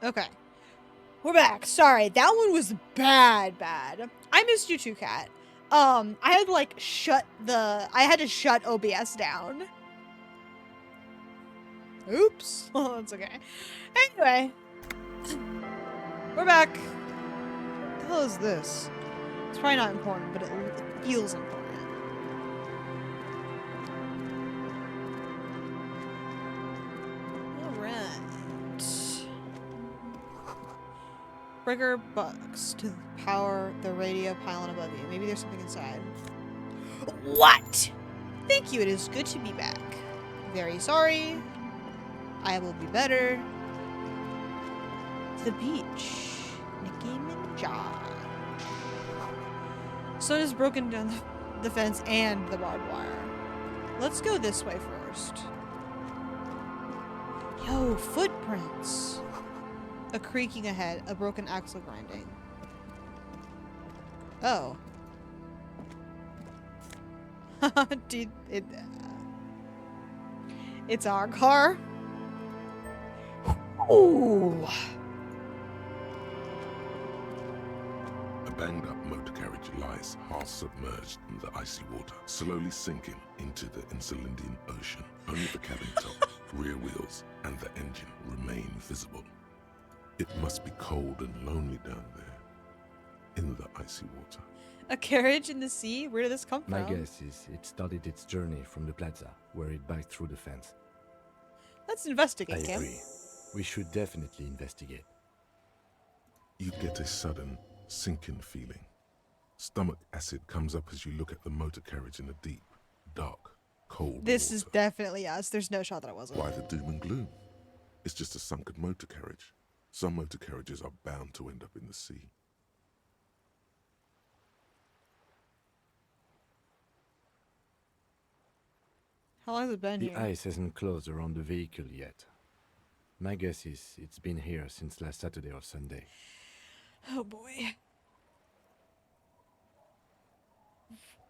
Okay. We're back. Sorry, that one was bad. I missed you too, Kat. I had to like I had to shut OBS down. Oops. Oh, that's okay. Anyway. We're back. What the hell is this? It's probably not important, but it feels important. Alright. Breaker box to power the radio pylon above you. Maybe there's something inside. What? Thank you, it is good to be back. Very sorry. I will be better. The beach. Nicki Minaj. Sun has broken down the fence and the barbed wire. Let's go this way first. Yo, footprints. A creaking ahead, a broken axle grinding. Oh. Dude, it's our car. Ooh. A banged up motor carriage lies half submerged in the icy water, slowly sinking into the Elysium ocean. Only the cabin top, rear wheels, and the engine remain visible. It must be cold and lonely down there, in the icy water. A carriage in the sea? Where did this come from? My guess is it started its journey from the plaza, where it backed through the fence. Let's investigate, I Kim. agree. We should definitely investigate. You get a sudden, sinking feeling. Stomach acid comes up as you look at the motor carriage in the deep, dark, cold This water. is definitely us. There's no shot that it wasn't. Why the doom and gloom? It's just a sunken motor carriage. Some motor carriages are bound to end up in the sea. How long has it been The here? ice hasn't closed around the vehicle yet. My guess is it's been here since last Saturday or Sunday. Oh boy.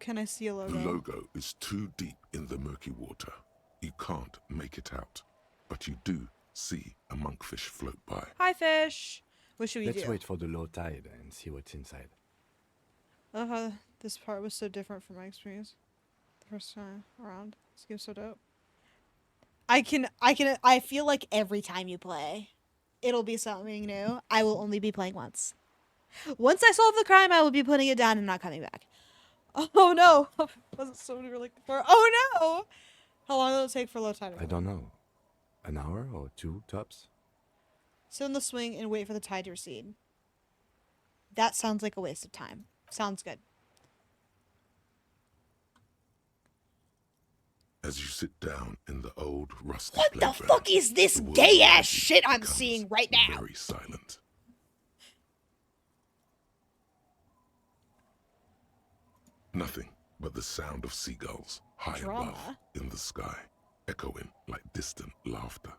Can I see a logo? The logo is too deep in the murky water. You can't make it out, but you do see a monkfish float by. Hi, fish. What should we Let's do? wait for the low tide and see what's inside. This part was so different from my experience the first time around. This game's so dope. I feel like every time you play, it'll be something new. I will only be playing once. Once I solve the crime, I will be putting it down and not coming back. Oh no! Wasn't so like before. Oh no! How long will it take for low tide? I don't know. An hour or two, tops? Sit on the swing and wait for the tide to recede. That sounds like a waste of time. Sounds good. As you sit down in the old rusty What the playground, fuck is this the world gay around ass you shit I'm becomes seeing right now? Very silent. Nothing but the sound of seagulls high Drama. above in the sky, echoing like distant laughter.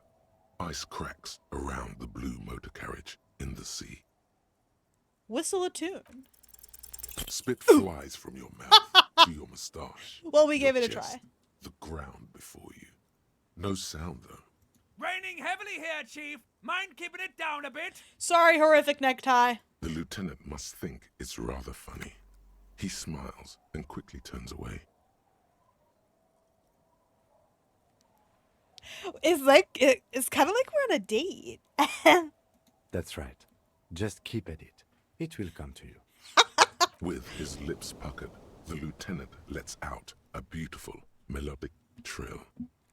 Ice cracks around the blue motor carriage in the sea. Whistle a tune. Spit flies from your mouth to your moustache. Well, we your gave it a chest, try. The ground before you. No sound though. Raining heavily here, Chief. Mind keeping it down a bit? Sorry, horrific necktie. The lieutenant must think it's rather funny. He smiles and quickly turns away. It's kind of like we're on a date. That's right. Just keep at it. It will come to you. With his lips puckered, the lieutenant lets out a beautiful melodic trill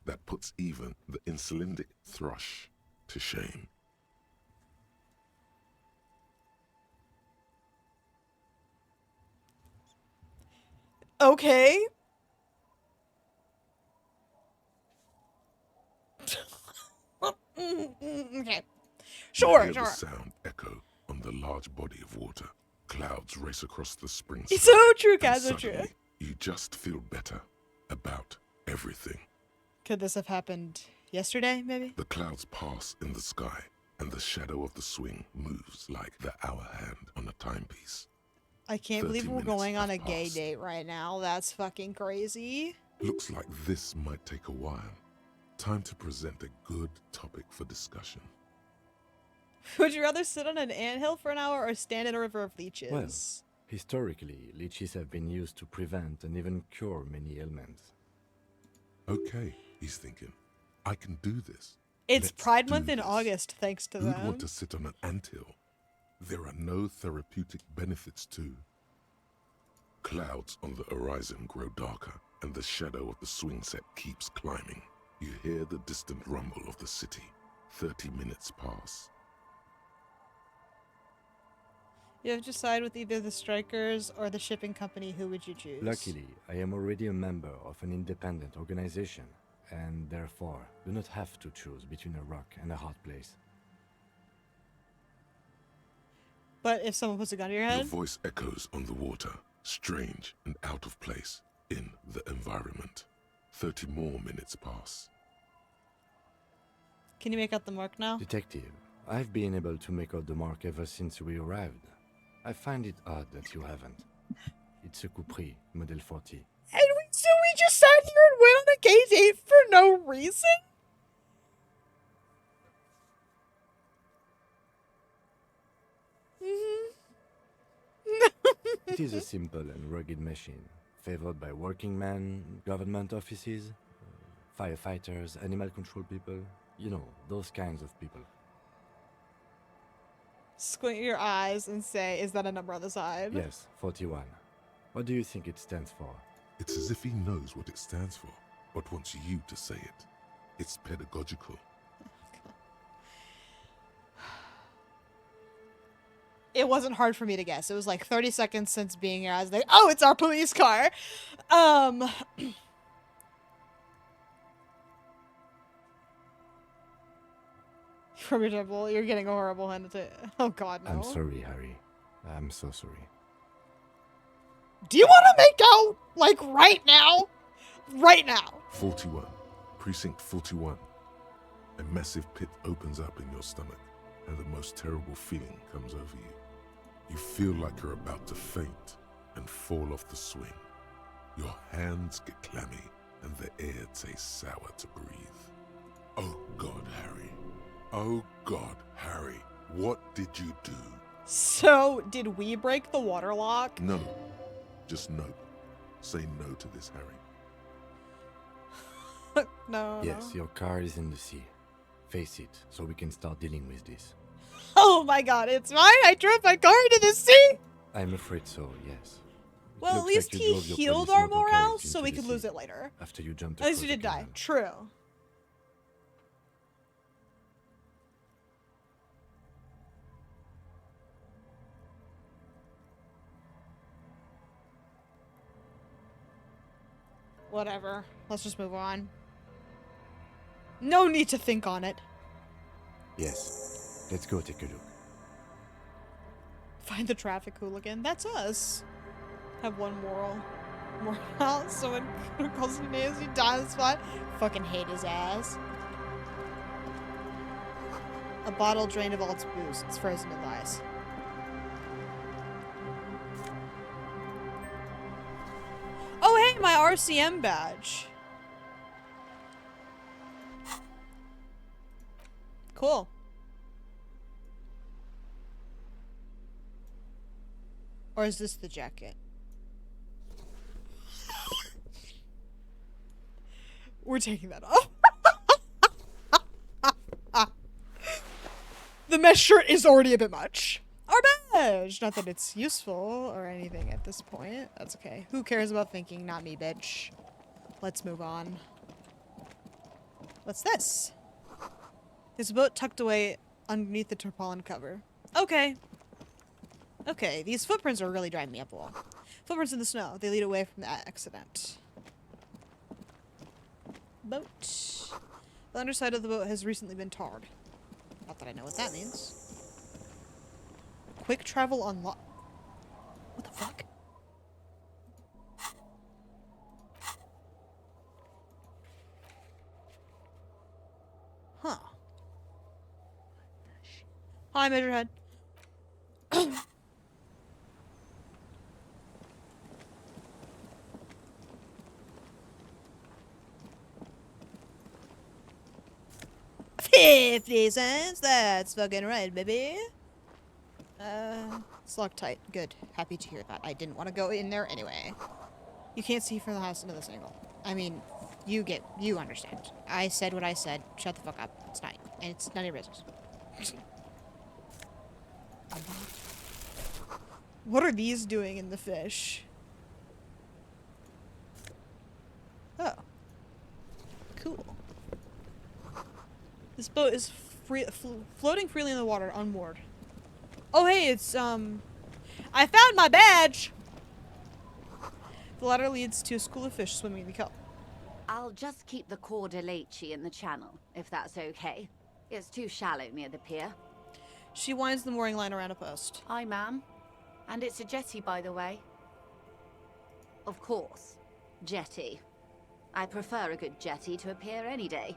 that puts even the insulindic thrush to shame. Okay. Okay. You Sure, hear sure. the sound echo on the large body of water. Clouds race across the spring It's sky, so true, and guys, so true. suddenly you just feel better about everything. Could this have happened yesterday, maybe? The clouds pass in the sky, and the shadow of the swing moves like the hour hand on a timepiece. I can't 30 believe we're minutes going on a have gay passed. date right now. That's fucking crazy. Looks like this might take a while. Time to present a good topic for discussion. Would you rather sit on an anthill for an hour or stand in a river of leeches? Well, historically, leeches have been used to prevent and even cure many ailments. Okay, he's thinking. I can do this. It's Let's Pride do Month in this. August, thanks to Who'd them. want to sit on an anthill? There are no therapeutic benefits to. Clouds on the horizon grow darker, and the shadow of the swing set keeps climbing. You hear the distant rumble of the city. 30 minutes pass. You have to decide with either the strikers or the shipping company. Who would you choose? Luckily, I am already a member of an independent organization, and therefore do not have to choose between a rock and a hot place. But if someone puts a gun to your Your head, voice echoes on the water, strange and out of place in the environment. 30 more minutes pass. can you make out the mark now? Detective, I've been able to make out the mark ever since we arrived. I find it odd that you haven't. It's a Capri, Model 40. And so we just sat here and went on a gay date for no reason? It is a simple and rugged machine, favored by working men, government offices, firefighters, animal control people. You know, those kinds of people. Squint your eyes and say, is that a number on the side? Yes, 41. What do you think it stands for? It's as if he knows what it stands for, but wants you to say it. It's pedagogical. It wasn't hard for me to guess. It was like 30 seconds since being here. I was like, oh, it's our police car. Formidable. You're getting a horrible hand to. Oh, God, no. I'm sorry, Harry. I'm so sorry. Do you want to make out? Like, right now? Right now. 41. Precinct 41. A massive pit opens up in your stomach, and the most terrible feeling comes over you. You feel like you're about to faint and fall off the swing. Your hands get clammy, and the air tastes sour to breathe. Oh God, Harry. Oh God, Harry. What did you do? So, did we break the water lock? No. Just no. Say no to this, Harry. No. Yes, no. your car is in the sea. Face it, so we can start dealing with this. Oh my God, it's mine. I drove my car into the sea. I'm afraid so, yes. It Well, at looks least like you he drove your healed police our motor morale, carriage so into we the could sea lose it later. After you jumped At least across he the did die. canal. True. Whatever. Let's just move on. No need to think on it. Yes. Let's go take a look. Find the traffic hooligan. That's us. Have one moral. Moral. Someone calls him names, he dies on the spot. Fucking hate his ass. A bottle drained of all its booze. It's frozen in ice. Oh, hey, my RCM badge. Cool. Or is this the jacket? We're taking that off. The mesh shirt is already a bit much. Our badge! Not that it's useful or anything at this point. That's okay. Who cares about thinking? Not me, bitch. Let's move on. What's this? There's a boat tucked away underneath the tarpaulin cover. Okay. Okay, these footprints are really driving me up the wall. Footprints in the snow. They lead away from the accident. Boat. The underside of the boat has recently been tarred. Not that I know what that means. Quick travel unlock. What the fuck? Huh. Hi, Measurehead. 50 cents. That's fucking right, baby. It's locked tight. Good. Happy to hear that. I didn't want to go in there anyway. You can't see from the house into this angle. I mean, you understand. I said what I said. Shut the fuck up. It's not, and it's none of your business. What are these doing in the fish? Oh. Cool. This boat is floating freely in the water, unmoored. Oh, hey, it's, I found my badge! The ladder leads to a school of fish swimming in the kelp. I'll just keep the Corda Lacey in the channel, if that's okay. It's too shallow near the pier. She winds the mooring line around a post. Aye, ma'am. And it's a jetty, by the way. Of course. Jetty. I prefer a good jetty to a pier any day.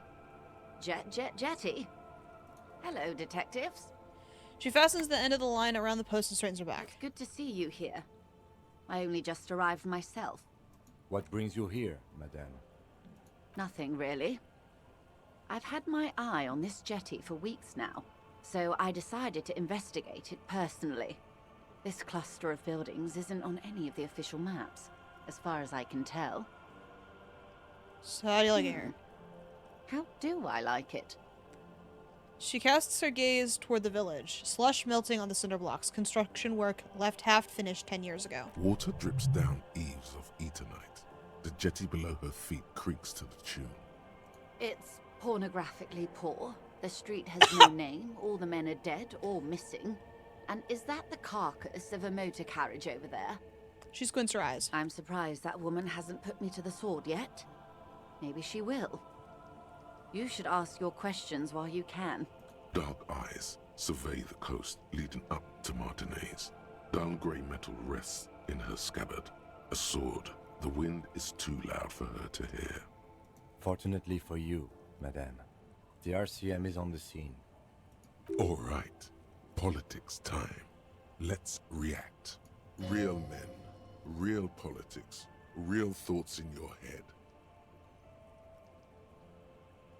Jetty. Hello, detectives. She fastens the end of the line around the post and straightens her back. Good to see you here. I only just arrived myself. What brings you here, madame? Nothing, really. I've had my eye on this jetty for weeks now, so I decided to investigate it personally. This cluster of buildings isn't on any of the official maps, as far as I can tell. So how do you like it here? How do I like it? She casts her gaze toward the village. Slush melting on the cinder blocks. Construction work left half finished 10 years ago. Water drips down eaves of Eternite. The jetty below her feet creaks to the tune. It's pornographically poor. The street has no name. All the men are dead or missing. And is that the carcass of a motor carriage over there? She squints her eyes. I'm surprised that woman hasn't put me to the sword yet. Maybe she will. You should ask your questions while you can. Dark eyes survey the coast leading up to Martinez. Dull grey metal rests in her scabbard. A sword. The wind is too loud for her to hear. Fortunately for you, madame, the RCM is on the scene. All right. Politics time. Let's react. Real men. Real politics. Real thoughts in your head.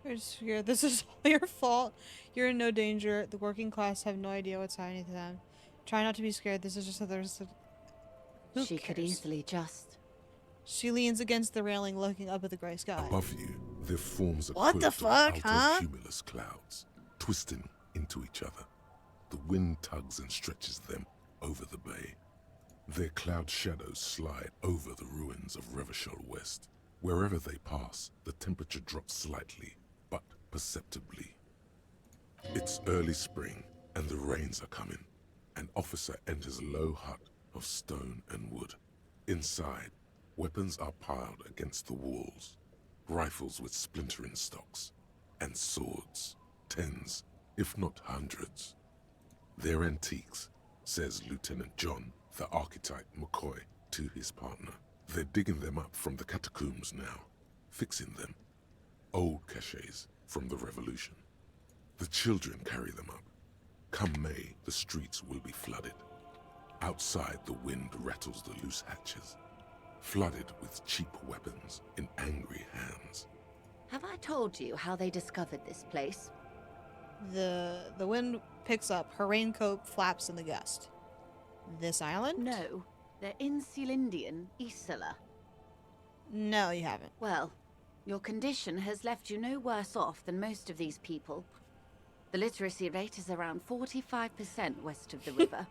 You're just scared. This is all your fault. You're in no danger. The working class have no idea what's happening to them. Try not to be scared. This is just that there's a... Who She could cares? easily just... She leans against the railing, looking up at the grey sky. Above you, there forms a What quilt the of fuck, huh? alto-cumulus clouds, twisting into each other. The wind tugs and stretches them over the bay. Their cloud shadows slide over the ruins of Revachol West. Wherever they pass, the temperature drops slightly, but perceptibly. It's early spring, and the rains are coming. An officer enters a low hut of stone and wood. Inside, weapons are piled against the walls. Rifles with splintering stocks, and swords, tens, if not hundreds. They're antiques, says Lieutenant John, the archetype McCoy, to his partner. They're digging them up from the catacombs now, fixing them. Old caches from the revolution. The children carry them up. Come May, the streets will be flooded. Outside, the wind rattles the loose hatches, flooded with cheap weapons in angry hands. Have I told you how they discovered this place? The wind picks up. Her raincoat flaps in the gust. This island? No. They're in Celindian, Isola. No, you haven't. Well, your condition has left you no worse off than most of these people. The literacy rate is around 45% west of the river.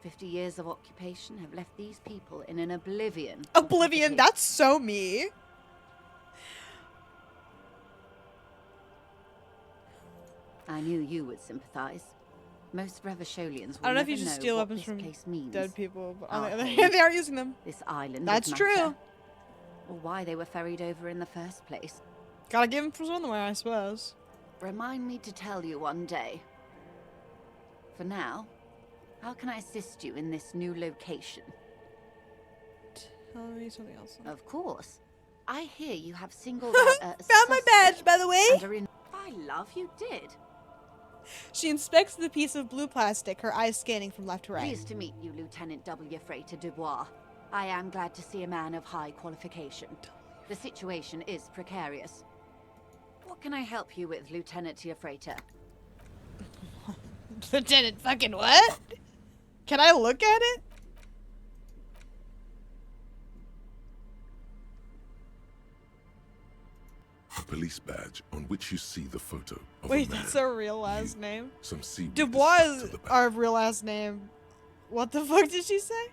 50 years of occupation have left these people in an oblivion. of Oblivion, poverty. that's so me. I knew you would sympathize. Most Revacholians will I don't know if never you just know steal what weapons this from place means. dead people, but on Our the other home. hand, they are using them. This island That's would true. matter. Or why they were ferried over in the first place. Gotta give them from somewhere, I suppose. Remind me to tell you one day. For now, how can I assist you in this new location? Tell me something else. Of course. I hear you have singled out a Found my badge, by the way. and are in... I love you did. She inspects the piece of blue plastic, her eyes scanning from left to right. Pleased to meet you, Lieutenant W. Frater Dubois. I am glad to see a man of high qualification. The situation is precarious. What What can I help you with, Lieutenant Tiafreta? Lieutenant fucking what? Can I look at it? A police badge on which you see the photo of Wait, a man, that's a real last you, name? some seaweed Dubois is stuck is to the back. our real last name. What the fuck did she say?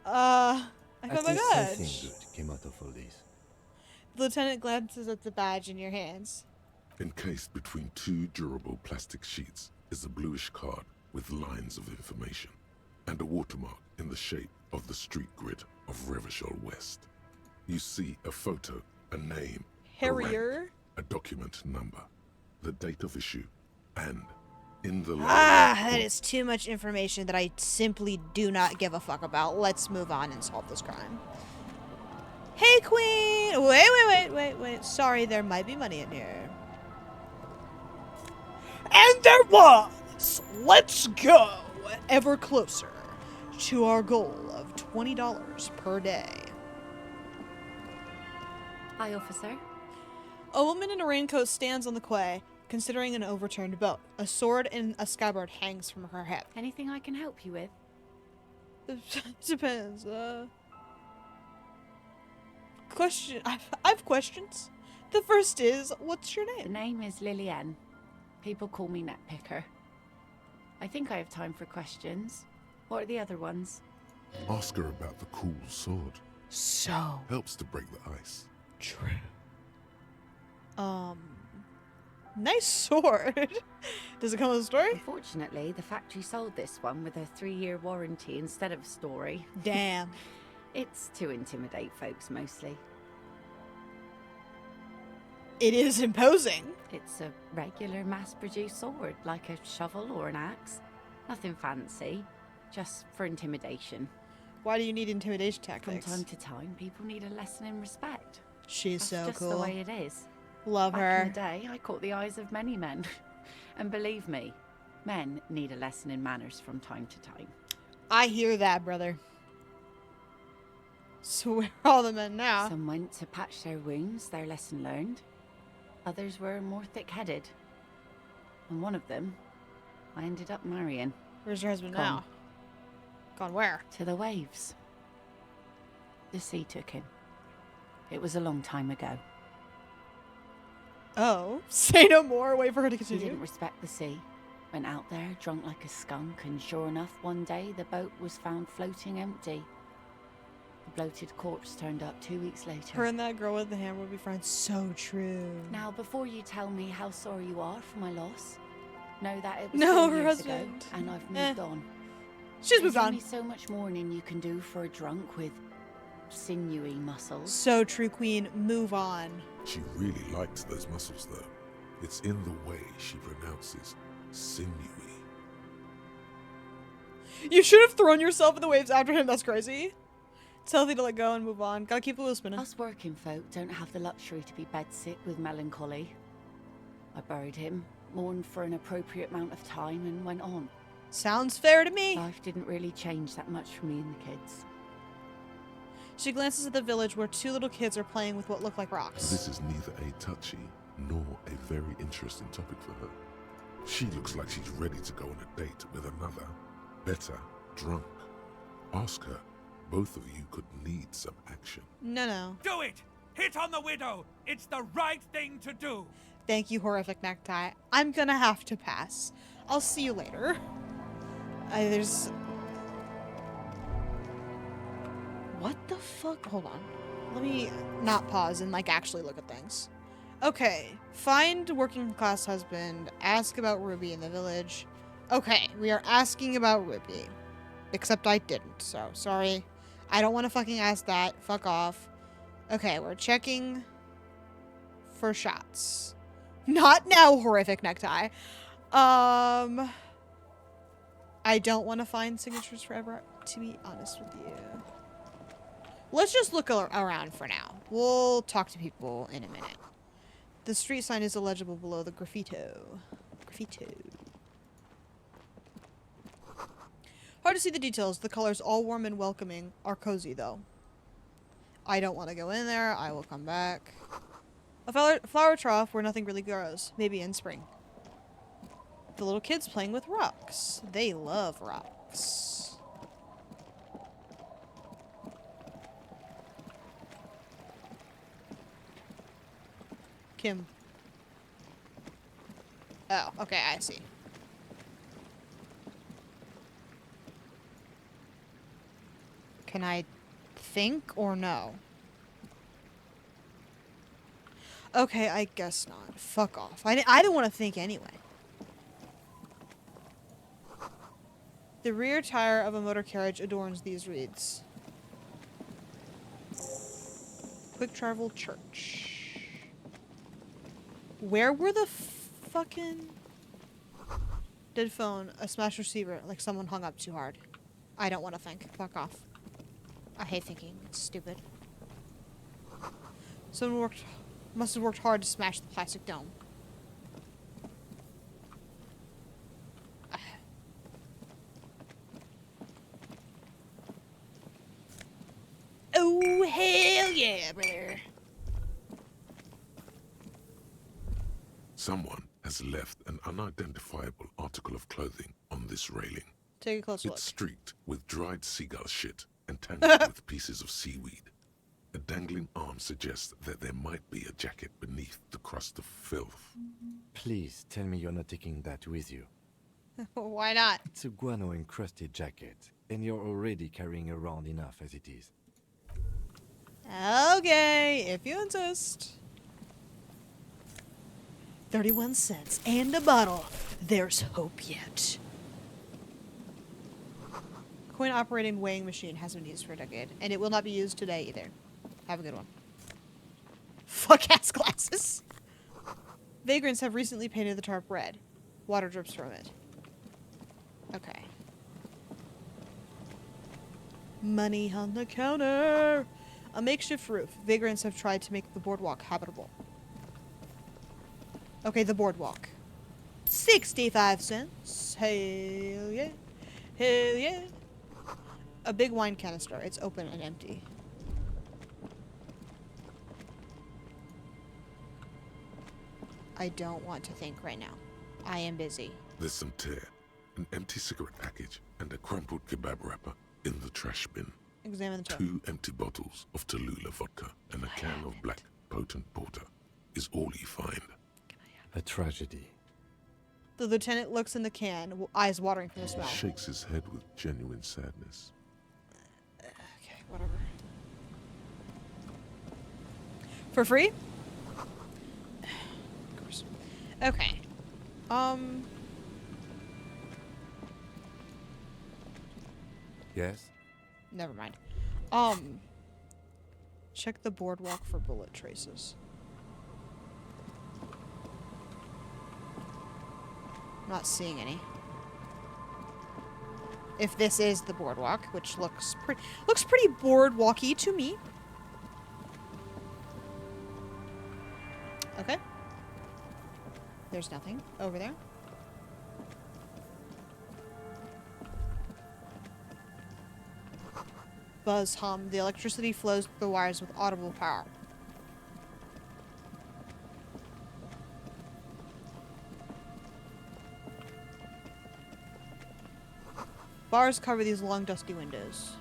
I found my At least something badge. good came out of all this. The lieutenant glances at the badge in your hands. Encased between two durable plastic sheets is a bluish card with lines of information and a watermark in the shape of the street grid of Revachol West. You see a photo, a name, a rank, Harrier? a document number, the date of issue, and in the That is too much information that I simply do not give a fuck about. Let's move on and solve this crime. Hey, Queen! Wait. Sorry, there might be money in here. And there was! Let's go! Ever closer to our goal of $20 per day. Hi, officer. A woman in a raincoat stands on the quay, considering an overturned boat. A sword and a scabbard hangs from her hip. Anything I can help you with? Depends. Question. I've questions. The first is, what's your The name? name is Lillian. People call me Netpicker. I think I have time for questions. What are the other ones? Ask her about the cool sword. So Helps to break the ice. true. Nice sword. Does it come with a story? Unfortunately, the factory sold this one with a 3-year warranty instead of a story. Damn. It's to intimidate folks mostly. It is imposing. It's a regular mass-produced sword, like a shovel or an axe. Nothing fancy, just for intimidation. Why do you need intimidation From tactics? time to time, people need a lesson in respect. She's That's so just cool. the way it is. Love Back her. in the day, I caught the eyes of many men. And believe me, men need a lesson in manners from time to time. I hear that, brother. So where are all the men now? Some went to patch their wounds, their lesson learned. Others were more thick-headed. And one of them, I ended up marrying. Where's your husband Gone. now? Gone where? To the waves. The sea took him. It was a long time ago. Oh. Say no more. Wait for her to He continue. didn't respect the sea. Went out there, drunk like a skunk, and sure enough, one day the boat was found floating empty. The bloated corpse turned up 2 weeks later. Her and that girl with the hammer would be friends. So true. Now, before you tell me how sorry you are for my loss, know that it was No, 4 her years husband. ago, and I've moved on. She's moved There's on. only so much mourning you can do for a drunk with sinewy muscles. So true, Queen. Move on. She really likes those muscles, though. It's in the way she pronounces sinewy. You should have thrown yourself in the waves after him. That's crazy. It's healthy to let go and move on. Gotta keep the wheel spinning. Us working folk don't have the luxury to be bedsick with melancholy. I buried him, mourned for an appropriate amount of time, and went on. Sounds fair to me. Life didn't really change that much for me and the kids. She glances at the village where 2 little kids are playing with what look like rocks. This is neither a touchy nor a very interesting topic for her. She looks like she's ready to go on a date with another, better, drunk. Ask her. Both of you could need some action. No. Do it! Hit on the widow! It's the right thing to do! Thank you, horrific necktie. I'm gonna have to pass. I'll see you later. There's... What the fuck? Hold on. Let me not pause and, like, actually look at things. Okay. Find working class husband. Ask about Ruby in the village. Okay, we are asking about Ruby. Except I didn't, so sorry. I don't want to fucking ask that. Fuck off. Okay, we're checking for shots. Not now, horrific necktie. I don't want to find signatures forever, to be honest with you. Let's just look around for now. We'll talk to people in a minute. The street sign is illegible below the graffito. Hard to see the details. The colors, all warm and welcoming, are cozy though. I don't want to go in there. I will come back. A flower trough where nothing really grows. Maybe in spring. The little kids playing with rocks. They love rocks. Kim. Oh, okay, I see. Can I think or no? Okay, I guess not. Fuck off. I didn't want to think anyway. The rear tire of a motor carriage adorns these reeds. Quick travel church. Where were the fucking... Dead phone, a smashed receiver, like someone hung up too hard. I don't want to think. Fuck off. I hate thinking. It's stupid. Someone must have worked hard to smash the plastic dome. Oh, hell yeah, brother. Someone has left an unidentifiable article of clothing on this railing. Take a closer look. It's streaked with dried seagull shit and tangled with pieces of seaweed. A dangling arm suggests that there might be a jacket beneath the crust of filth. Please tell me you're not taking that with you. Why not? It's a guano-encrusted jacket, and you're already carrying around enough as it is. Okay, if you insist. 31 cents and a bottle. There's hope yet. Coin-operating weighing machine hasn't been used for a decade, and it will not be used today either. Have a good one. Fuck-ass glasses. Vagrants have recently painted the tarp red. Water drips from it. Okay. Money on the counter. A makeshift roof. Vagrants have tried to make the boardwalk habitable. Okay, the boardwalk. 65 cents. Hell yeah. Hell yeah. A big wine canister. It's open and empty. I don't want to think right now. I am busy. There's some tear, an empty cigarette package, and a crumpled kebab wrapper in the trash bin. Examine the top. 2 empty bottles of Tallulah vodka and a can of black potent porter is all you find. A tragedy. The lieutenant looks in the can, eyes watering from the smell. Shakes his head with genuine sadness. Okay, whatever. For free? Of course. Okay. Yes? Never mind. Check the boardwalk for bullet traces. Not seeing any. If this is the boardwalk, which looks pretty boardwalky to me. Okay. There's nothing over there. Buzz hum. The electricity flows through the wires with audible power. Bars cover these long, dusty windows.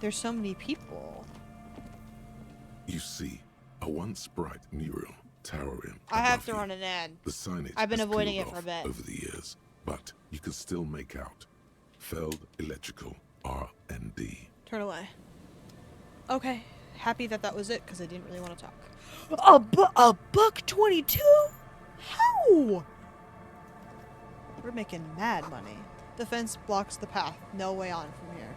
There's so many people. You see a once bright mural towering I have above to you. run an ad. The signage I've been has avoiding peeled it for a off bit. over the years, but you can still make out Feld Electrical R&D. Turn away. Okay. Happy that was it, because I didn't really want to talk. A buck 22? How? We're making mad money. The fence blocks the path. No way on from here.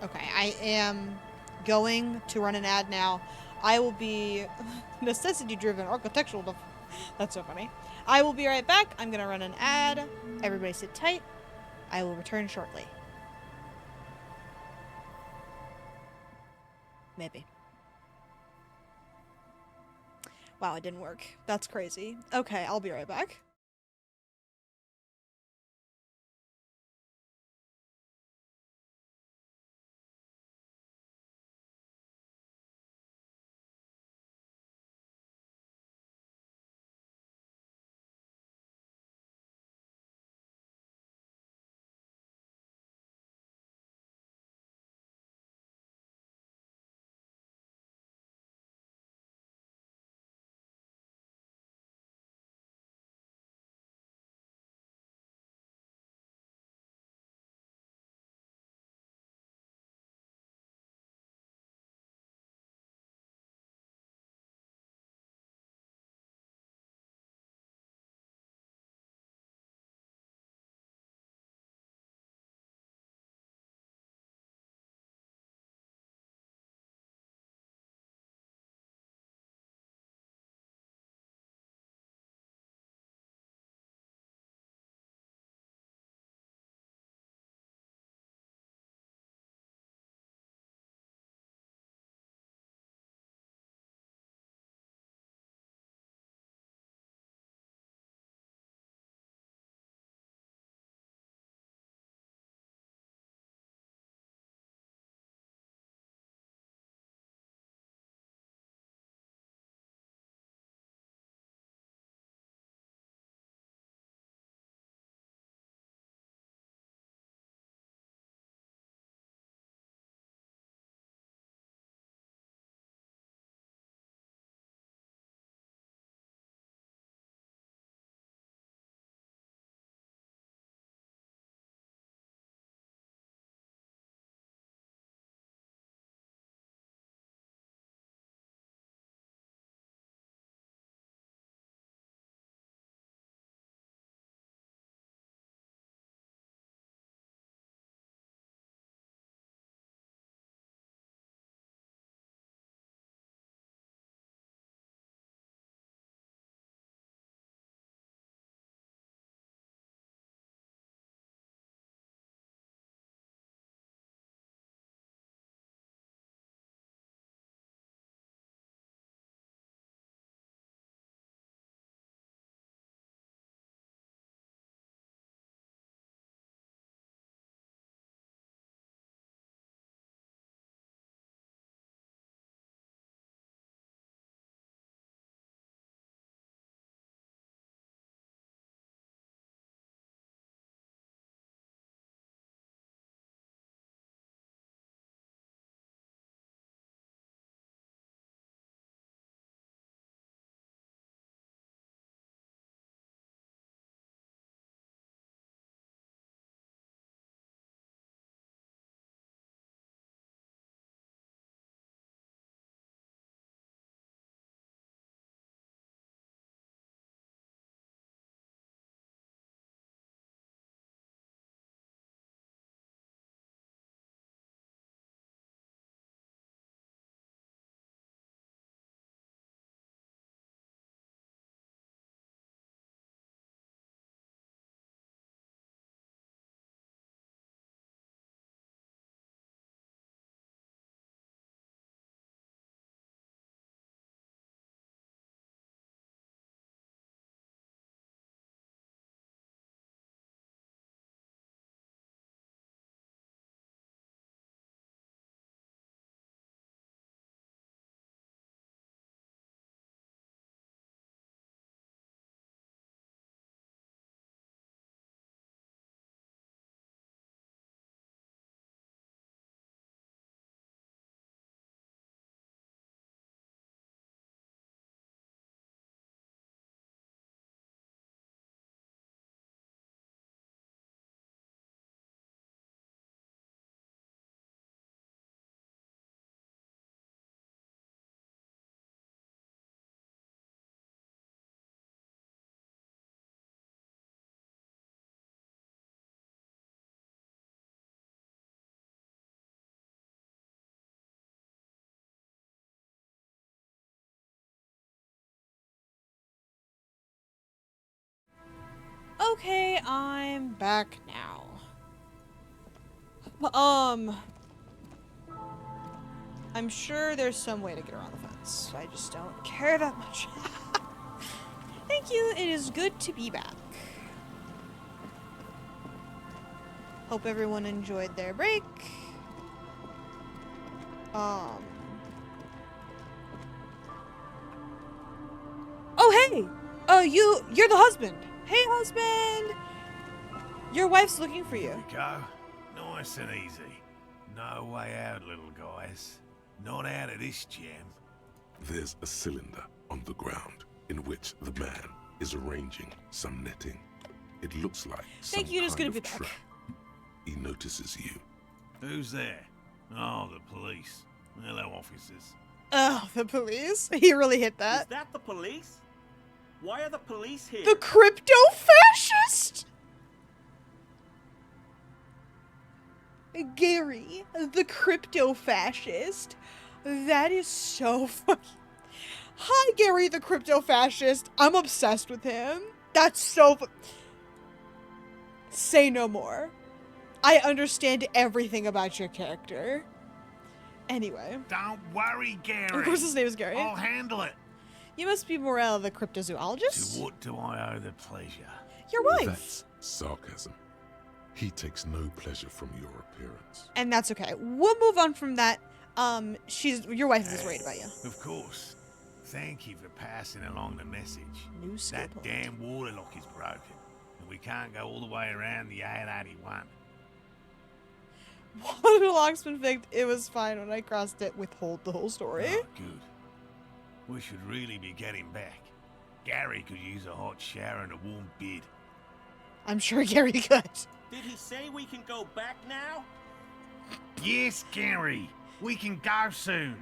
Okay, I am going to run an ad now. I will be necessity-driven architectural. That's so funny. I will be right back. I'm going to run an ad. Everybody sit tight. I will return shortly. Maybe. Wow, it didn't work. That's crazy. Okay, I'll be right back. Okay, I'm back now. I'm sure there's some way to get around the fence. I just don't care that much. Thank you. It is good to be back. Hope everyone enjoyed their break. Oh, hey! You're the husband. Hey, husband! Your wife's looking for you. Go. Nice and easy. No way out, little guys. Not out of this jam. There's a cylinder on the ground in which the man is arranging some netting. It looks like some Thank you, just kind gonna of be back. trap. He notices you. Who's there? Oh, the police. Hello, officers. Oh, the police? He really hit Is that. that the police? Why are the police here? The crypto-fascist! Gary, the crypto-fascist. That is so fucking... Hi, Gary, the crypto-fascist. I'm obsessed with him. That's so Say no more. I understand everything about your character. Anyway. Don't worry, Gary. Of course his name is Gary. I'll handle it. You must be Morel, the cryptozoologist? To what do I owe the pleasure? Your wife. That's sarcasm. He takes no pleasure from your appearance. And that's okay. We'll move on from that. Your wife is worried about you. Of course. Thank you for passing along the message. New skill That point. damn water lock is broken, and we can't go all the way around the 881. Water lock's been fixed. It was fine when I crossed it. Withhold the whole story. Oh, good. We should really be getting back. Gary could use a hot shower and a warm bed. I'm sure Gary could. Did he say we can go back now? Yes, Gary. We can go soon.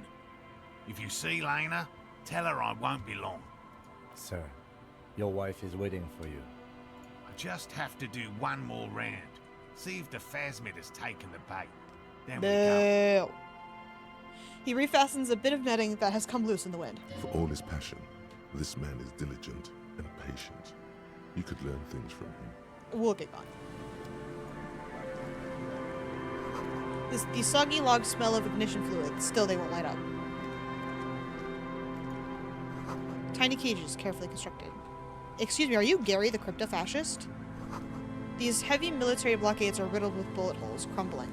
If you see Lena, tell her I won't be long. Sir, your wife is waiting for you. I just have to do one more round. See if the phasmid has taken the bait. Then we go. No. He refastens a bit of netting that has come loose in the wind. For all his passion, this man is diligent and patient. You could learn things from him. We'll get going. The soggy logs smell of ignition fluid. Still, they won't light up. Tiny cages, carefully constructed. Excuse me, are you Gary, the crypto-fascist? These heavy military blockades are riddled with bullet holes, crumbling.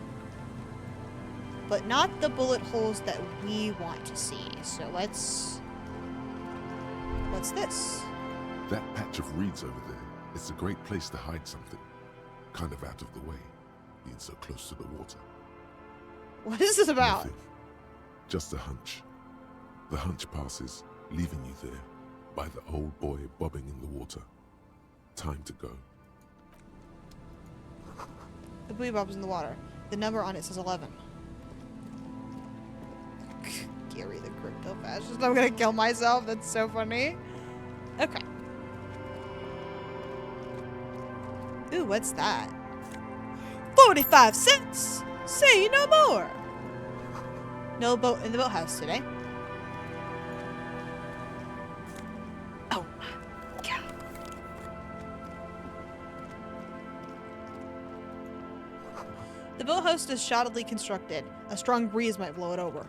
But not the bullet holes that we want to see. So let's... What's this? That patch of reeds over there, it's a great place to hide something. Kind of out of the way, being so close to the water. What is this about? Nothing. Just a hunch. The hunch passes, leaving you there, by the old boy bobbing in the water. Time to go. The buoy bob's in the water. The number on it says 11. Gary the crypto-fascist. I'm gonna kill myself. That's so funny. Okay. Ooh, what's that? 45 cents! Say no more! No boat in the boathouse today. Oh my god. The boathouse is shoddily constructed. A strong breeze might blow it over.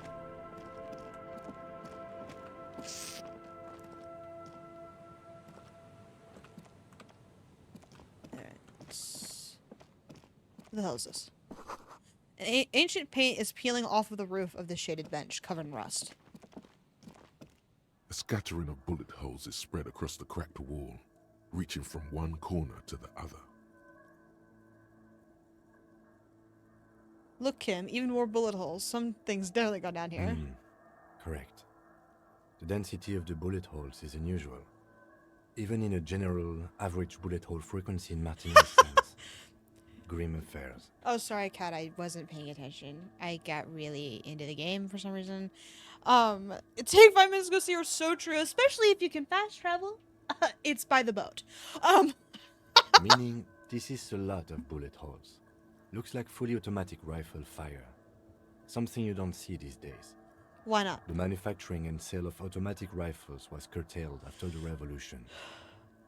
What the hell is this? Ancient paint is peeling off of the roof of the shaded bench, covered in rust. A scattering of bullet holes is spread across the cracked wall, reaching from one corner to the other. Look, Kim, even more bullet holes. Some things definitely got down here. Correct. The density of the bullet holes is unusual. Even in a general average bullet hole frequency in Martinez sense. Grim affairs. Oh, sorry, Kat, I wasn't paying attention. I got really into the game for some reason. Take 5 minutes to go see her, so true, especially if you can fast travel. It's by the boat. Meaning, this is a lot of bullet holes. Looks like fully automatic rifle fire. Something you don't see these days. Why not? The manufacturing and sale of automatic rifles was curtailed after the revolution.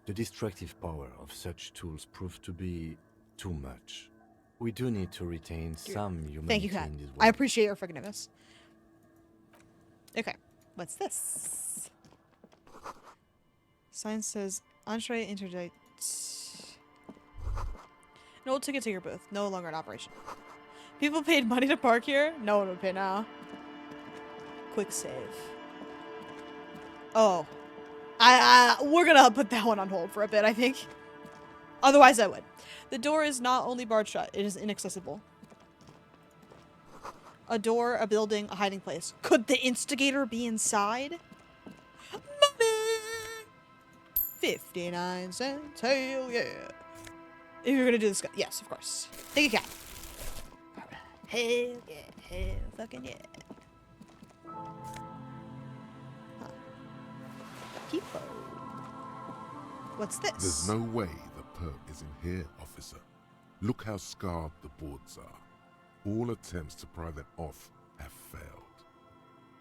The destructive power of such tools proved to be too much. We do need to retain some humanity Thank you, Kat. in this world. I appreciate your forgiveness. Okay, what's this? Sign says, entree interdict. An old ticket taker booth, no longer in operation. People paid money to park here? No one would pay now. Quick save. Oh. We're gonna put that one on hold for a bit, I think. Otherwise, I would. The door is not only barred shut, it is inaccessible. A door, a building, a hiding place. Could the instigator be inside? Money! 59 cents, hell yeah. If you're gonna do this, yes, of course. Take a cat. Hell yeah, hell fucking yeah. Huh. People. What's this? There's no way the perp is in here, officer. Look how scarred the boards are. All attempts to pry them off have failed.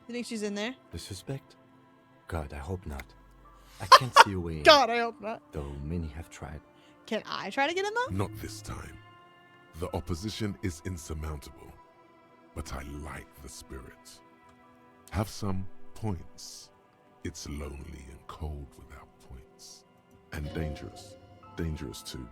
You think she's in there? The suspect? God, I hope not. I can't see a way in, God, I hope not. though many have tried. Can I try to get in though? Not this time. The opposition is insurmountable, but I like the spirit. Have some points. It's lonely and cold without points. And dangerous. Dangerous too.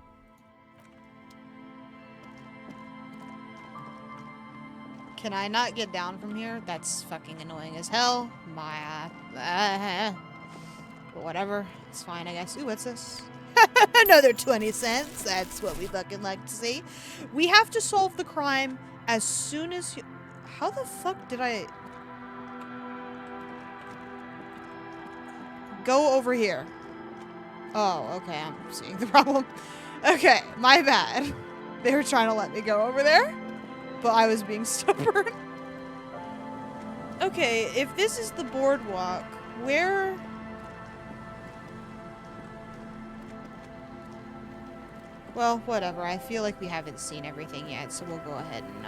Can I not get down from here? That's fucking annoying as hell. My, but whatever. It's fine, I guess. Ooh, what's this? Another 20 cents. That's what we fucking like to see. We have to solve the crime as soon as you... How the fuck did I... Go over here. Oh, okay. I'm seeing the problem. Okay, my bad. They were trying to let me go over there, but I was being stubborn. Okay, if this is the boardwalk, where... Well, whatever. I feel like we haven't seen everything yet, so we'll go ahead and,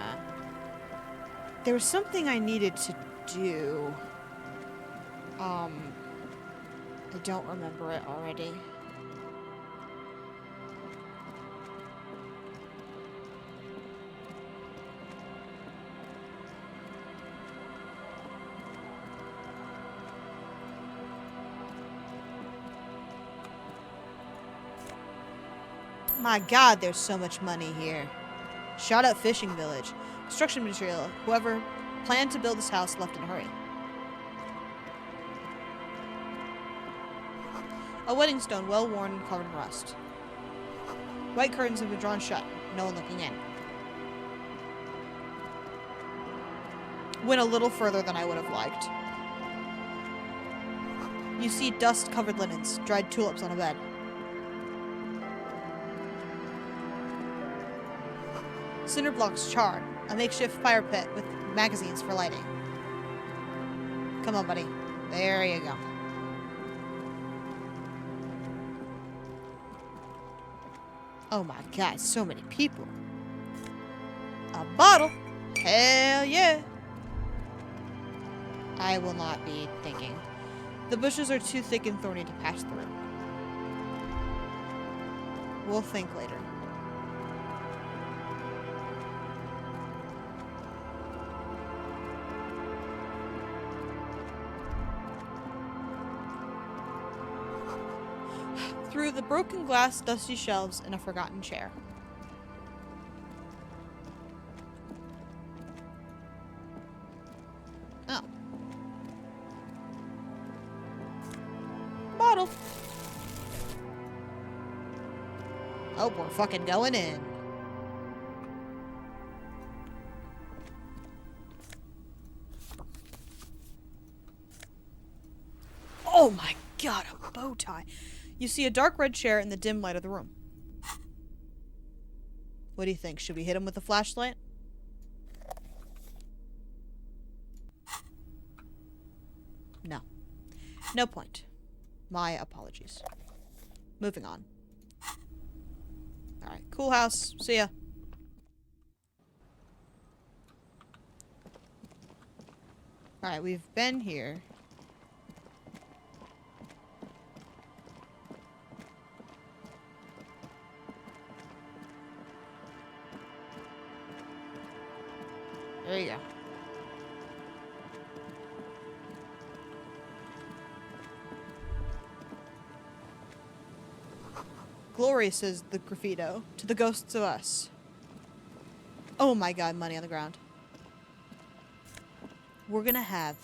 There was something I needed to do. I don't remember it already. My god, there's so much money here. Shot up fishing village. Construction material. Whoever planned to build this house left in a hurry. A wedding stone, well worn and covered in rust. White curtains have been drawn shut. No one looking in. Went a little further than I would have liked. You see dust-covered linens, dried tulips on a bed. Cinder blocks charred. A makeshift fire pit with magazines for lighting. Come on, buddy. There you go. Oh my god, so many people. A bottle? Hell yeah. I will not be thinking. The bushes are too thick and thorny to pass through. We'll think later. Through the broken glass, dusty shelves, and a forgotten chair. Oh. Bottle. Oh, we're fucking going in. Oh my god, a bow tie. You see a dark red chair in the dim light of the room. What do you think? Should we hit him with a flashlight? No. No point. My apologies. Moving on. Alright, cool house. See ya. Alright, we've been here. There you go. Glory, says the graffito, to the ghosts of us. Oh my god, money on the ground. We're gonna have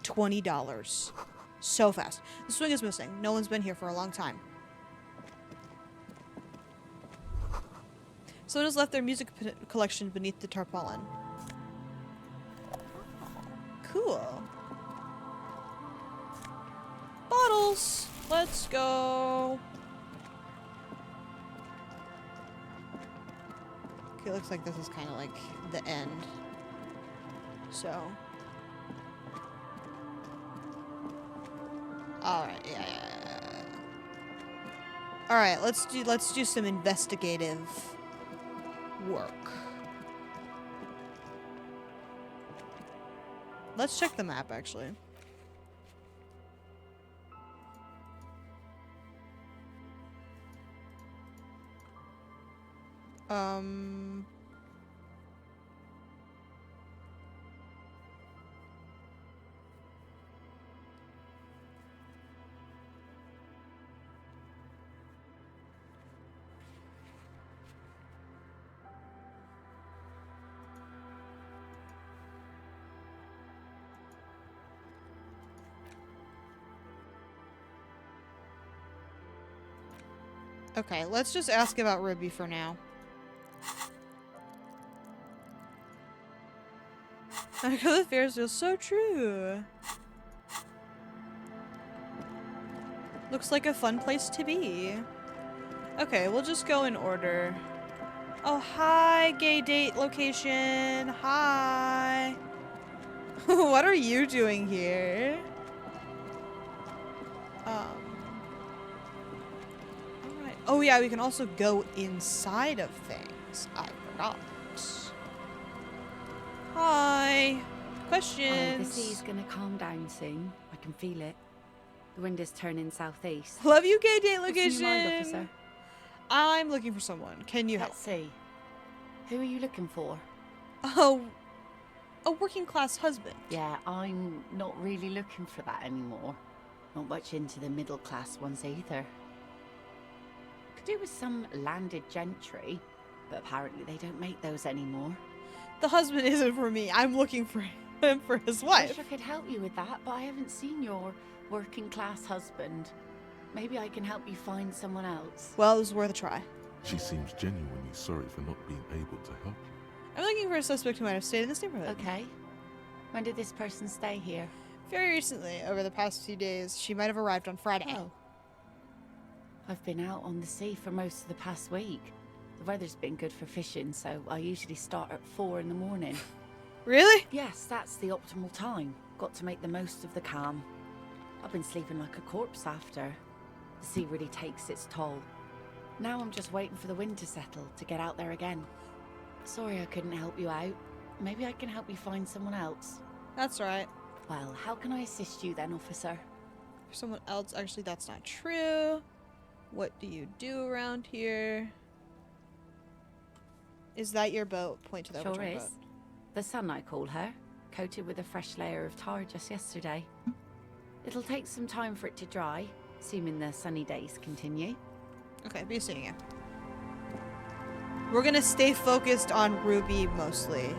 $20. So fast. The swing is missing. No one's been here for a long time. Someone has left their music collection beneath the tarpaulin. Cool. Bottles! Let's go. Okay, looks like this is kind of like the end. So. Alright, yeah. Alright, let's do some investigative work. Let's check the map, actually. Okay, let's just ask about Ruby for now. I know the fears feel so true. Looks like a fun place to be. Okay, we'll just go in order. Oh, hi, gay date location. Hi. What are you doing here? Alright. Oh yeah, we can also go inside of things. I forgot. Hi. Questions? Oh, the sea's gonna calm down soon. I can feel it. The wind is turning southeast. Love you, gay date What's in location. your mind, officer? I'm looking for someone. Can you help? Let's see. Who are you looking for? Oh, a working class husband. Yeah, I'm not really looking for that anymore. Not much into the middle class ones either. Could do with some landed gentry, but apparently they don't make those anymore. The husband isn't for me. I'm looking for him for his I wife. wish I could help you with that, but I haven't seen your working class husband. Maybe I can help you find someone else. Well, it was worth a try. She seems genuinely sorry for not being able to help you. I'm looking for a suspect who might have stayed in this neighborhood. Okay. When did this person stay here? Very recently, over the past few days. She might have arrived on Friday. Oh. I've been out on the sea for most of the past week. The weather's been good for fishing, so I usually start at 4 in the morning. Really? Yes, that's the optimal time. Got to make the most of the calm. I've been sleeping like a corpse after. The sea really takes its toll. Now I'm just waiting for the wind to settle to get out there again. Sorry I couldn't help you out. Maybe I can help you find someone else. That's right. Well, how can I assist you then, officer? For someone else, actually, that's not true. What do you do around here? Is that your boat? Point to the Sure overturned is. boat. The sun, I call her. Coated with a fresh layer of tar just yesterday. It'll take some time for it to dry, assuming the sunny days continue. Okay, be seeing you. We're gonna stay focused on Ruby mostly.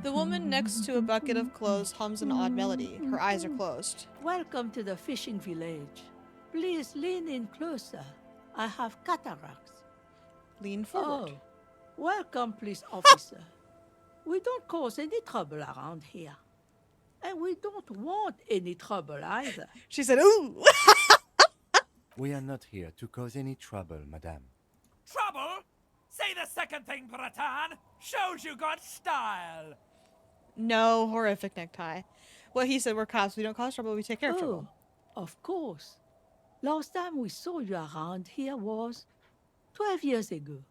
The woman next to a bucket of clothes hums an odd melody. Her eyes are closed. Welcome to the fishing village. Please lean in closer. I have cataracts. Lean forward. Oh, welcome, police officer. We don't cause any trouble around here. And we don't want any trouble either. She said, ooh! We are not here to cause any trouble, madame. Trouble? Say the second thing, Bratan. Shows you got style. No, horrific necktie. Well, he said we're cops. We don't cause trouble. We take care of trouble. Of course. Last time we saw you around here was 12 years ago.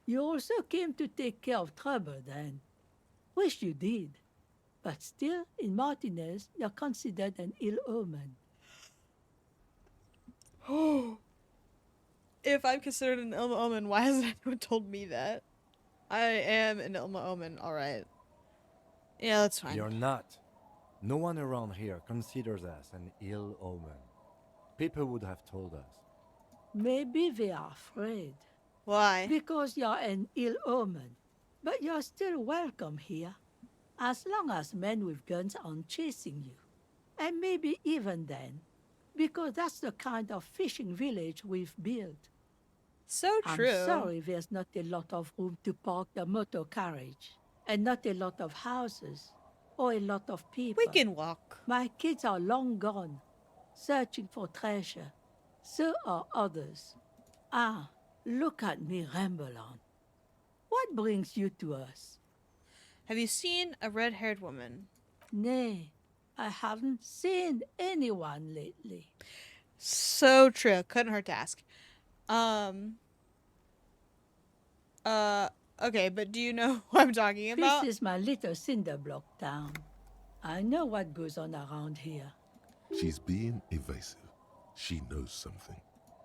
You also came to take care of trouble then. Wish you did. But still, in Martinez, you're considered an ill omen. if I'm considered an Ilma Omen, why hasn't anyone told me that? I am an Ilma Omen, alright. Yeah, that's fine. You're not. No one around here considers us an ill omen. People would have told us. Maybe they are afraid. Why? Because you're an ill omen. But you're still welcome here. As long as men with guns aren't chasing you. And maybe even then. Because that's the kind of fishing village we've built. So true. I'm sorry there's not a lot of room to park the motor carriage. And not a lot of houses. Or a lot of people. We can walk. My kids are long gone, searching for treasure. So are others. Ah, look at me ramble on. What brings you to us? Have you seen a red-haired woman? Nay, I haven't seen anyone lately. So true. Couldn't hurt to ask. Okay, but do you know what I'm talking about? This is my little cinder block town. I know what goes on around here. She's being evasive. She knows something.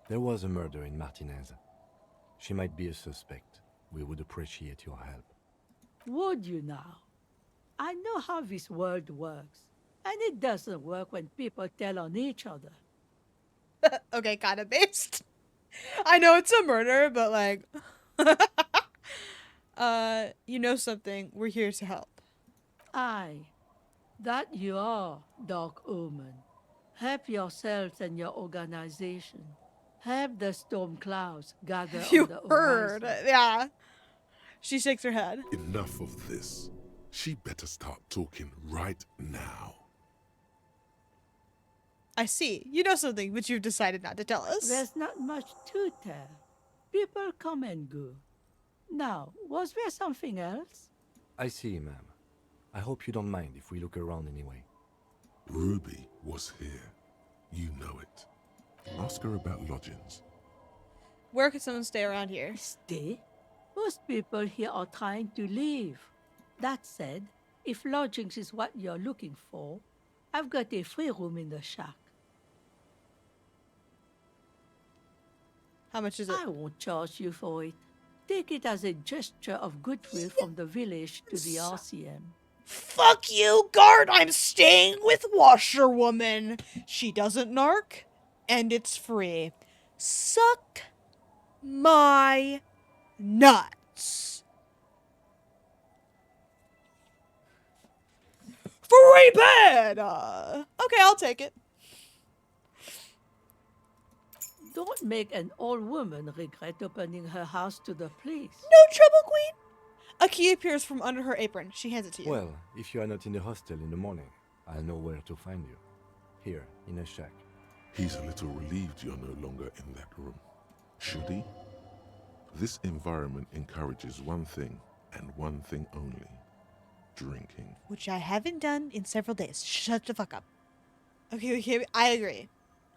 There was a murder in Martinez. She might be a suspect. We would appreciate your help. Would you now? I know how this world works. And it doesn't work when people tell on each other. Okay, kind of based. I know it's a murder, but like... you know something. We're here to help. Aye, that you are, Dark Omen. Help yourselves and your organization. Help the storm clouds gather You on the heard. horizon. Yeah. She shakes her head. Enough of this. She better start talking right now. I see. You know something, but you've decided not to tell us. There's not much to tell. People come and go. Now, was there something else? I see, ma'am. I hope you don't mind if we look around anyway. Ruby was here. You know it. Ask her about lodgings. Where could someone stay around here? Stay? Most people here are trying to leave. That said, if lodgings is what you're looking for, I've got a free room in the shack. How much is it? I won't charge you for it. Take it as a gesture of goodwill from the village to the RCM. Fuck you, guard! I'm staying with Washerwoman. She doesn't narc, and it's free. Suck my nuts. Free bed! Okay, I'll take it. Don't make an old woman regret opening her house to the police. No trouble, Queen. A key appears from under her apron. She hands it to you. Well, if you are not in the hostel in the morning, I'll know where to find you. Here, in a shack. He's a little relieved you're no longer in that room. Should he? This environment encourages one thing, and one thing only. Drinking. Which I haven't done in several days. Shut the fuck up. Okay, I agree.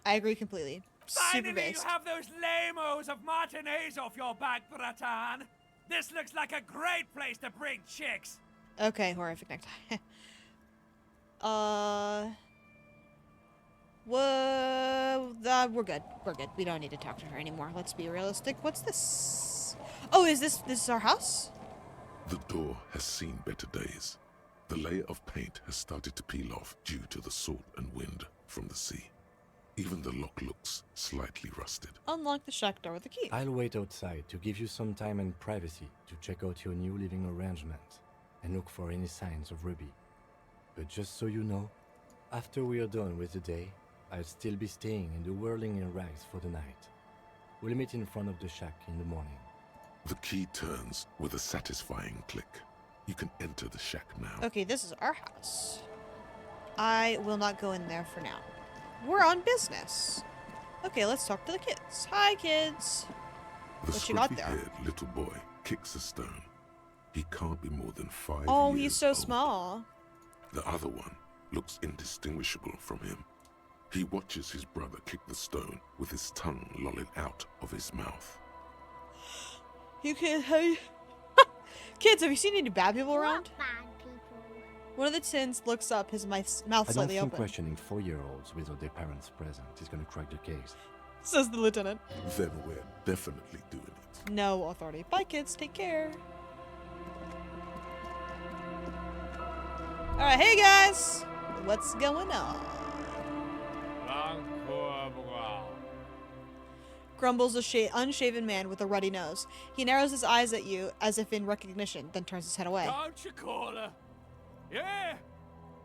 I agree completely. Super Finally, you based. have those lamos of Martinez off your back, Bratan. This looks like a great place to bring chicks. Okay, horrific necktie. We're good. We're good. We don't need to talk to her anymore. Let's be realistic. What's this? Oh, is this our house? The door has seen better days. The layer of paint has started to peel off due to the salt and wind from the sea. Even the lock looks slightly rusted. Unlock the shack door with a key. I'll wait outside to give you some time and privacy to check out your new living arrangement and look for any signs of Ruby. But just so you know, after we are done with the day, I'll still be staying in the whirling in rags for the night. We'll meet in front of the shack in the morning. The key turns with a satisfying click. You can enter the shack now. Okay, this is our house. I will not go in there for now. We're on business. Okay, let's talk to the kids. Hi, kids. The What you got there? scruffy-haired little boy kicks a stone. He can't be more than 5 Oh, years he's so old. small. The other one looks indistinguishable from him. He watches his brother kick the stone with his tongue lolling out of his mouth. You can. Hey. Kids, have you seen any bad people around? What bad people? One of the tins looks up, his mouth I don't slightly think open. questioning 4-year-olds without their parents present is gonna crack the case. Says the lieutenant. then we're definitely doing it. No authority. Bye, kids. Take care. Alright, hey guys! What's going on? Grumbles a unshaven man with a ruddy nose. He narrows his eyes at you as if in recognition, then turns his head away. Don't you call her? Yeah!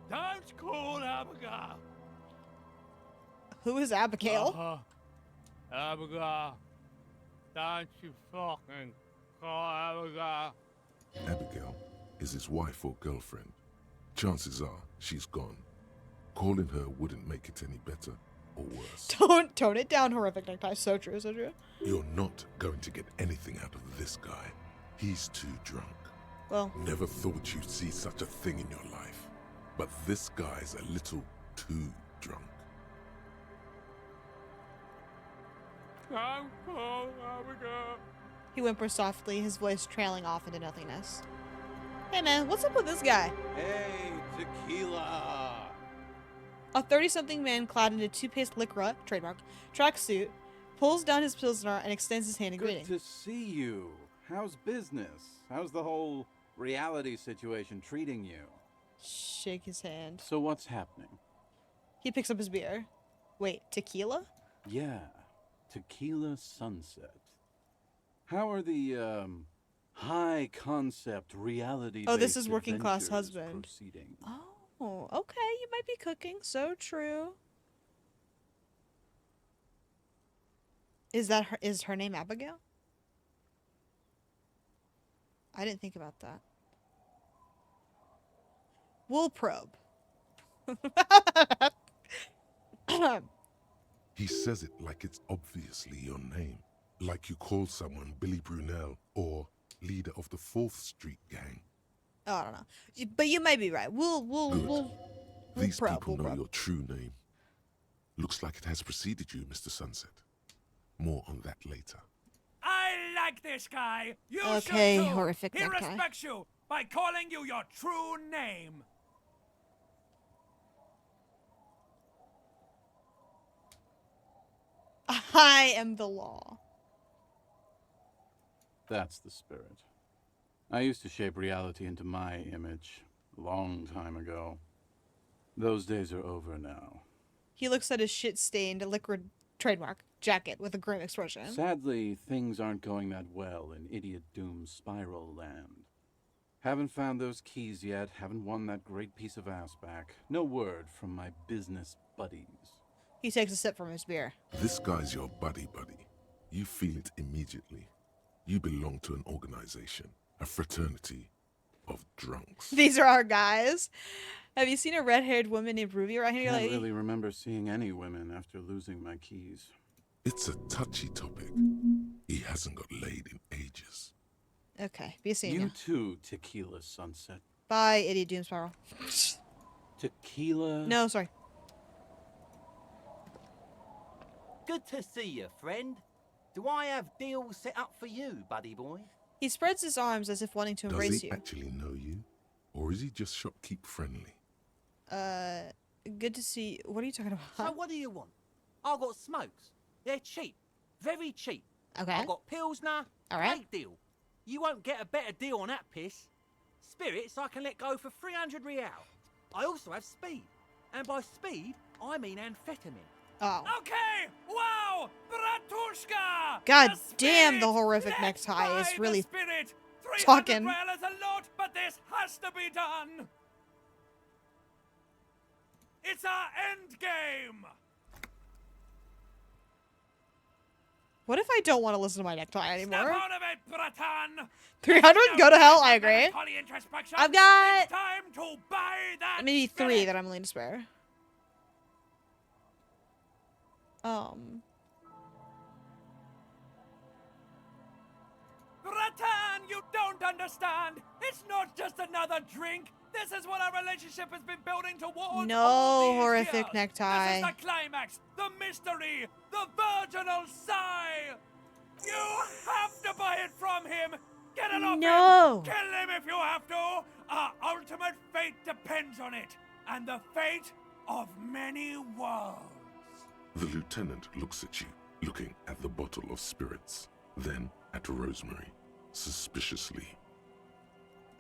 Don't call Abigail! Who is Abigail? Abigail. Don't you fucking call Abigail. Abigail is his wife or girlfriend. Chances are she's gone. Calling her wouldn't make it any better or worse. Don't tone it down, horrific necktie. So true, so true. You're not going to get anything out of this guy. He's too drunk. Well, Never thought you'd see such a thing in your life. But this guy's a little too drunk. Don't call Abigail. he whimpers softly, his voice trailing off into nothingness. Hey man, what's up with this guy? Hey, tequila! A 30-something man clad in a two-piece lycra, trademark, tracksuit, pulls down his pilsner and extends his hand in Good greeting. to see you. How's business? How's the whole reality situation treating you? Shake his hand. So what's happening? He picks up his beer. Wait, tequila? Yeah, tequila sunset. How are the, high concept reality Oh, this is working class husband. proceeding? Oh, okay. You might be cooking. So true. Is her name Abigail? I didn't think about that. Wool probe. He says it like it's obviously your name. Like you call someone Billy Brunel or leader of the 4th Street gang. Oh, I don't know. But you might be right. Good. These probe, people we'll know probe. your true name. Looks like it has preceded you, Mr. Sunset. More on that later. I like this guy. You Okay, should too. horrific He necktie. respects you by calling you your true name. I am the law. That's the spirit. I used to shape reality into my image a long time ago. Those days are over now. He looks at his shit-stained liquid trademark jacket with a grim expression. Sadly, things aren't going that well in Idiot Doom's spiral land. Haven't found those keys yet, haven't won that great piece of ass back. No word from my business buddies. He takes a sip from his beer. This guy's your buddy. You feel it immediately. You belong to an organization, a fraternity of drunks. These are our guys. Have you seen a red-haired woman named Ruby around here? Can't Like, really remember seeing any women after losing my keys. It's a touchy topic. He hasn't got laid in ages. okay, be seeing You you. too, Tequila Sunset. Bye, idiot doom spiral. Tequila? No, sorry. Good to see you, friend. Do I have deals set up for you, buddy boy? He spreads his arms as if wanting to Does embrace he you. actually know you? Or is he just shopkeep friendly? Good to see. What are you talking So about? what do you want? I've got smokes. They're cheap. Very cheap. Okay. I've got Pilsner. All right. Great deal. You won't get a better deal on that piss. Spirits I can let go for 300 real. I also have speed. And by speed, I mean amphetamine. Oh. Okay, wow, Bratushka! God The damn, the spirit! horrific Let's necktie is buy the really spirit. 300 talking. real is a lot, but this has to be done. It's our end game. What if I don't want to listen to my necktie Snap anymore? out of it, Bratan. 300? Go to hell, I agree. Melancholy introspection. I've got It's time to buy that maybe 3 spirit. that I'm willing to spare. Bratan, you don't understand. It's not just another drink. This is what our relationship has been building towards. No, all these horrific years. necktie. This is the climax, the mystery, the virginal sigh. You have to buy it from him. Get it off No. him. Kill him if you have to. Our ultimate fate depends on it, and the fate of many worlds. The lieutenant looks at you, looking at the bottle of spirits, then at Rosemary, suspiciously.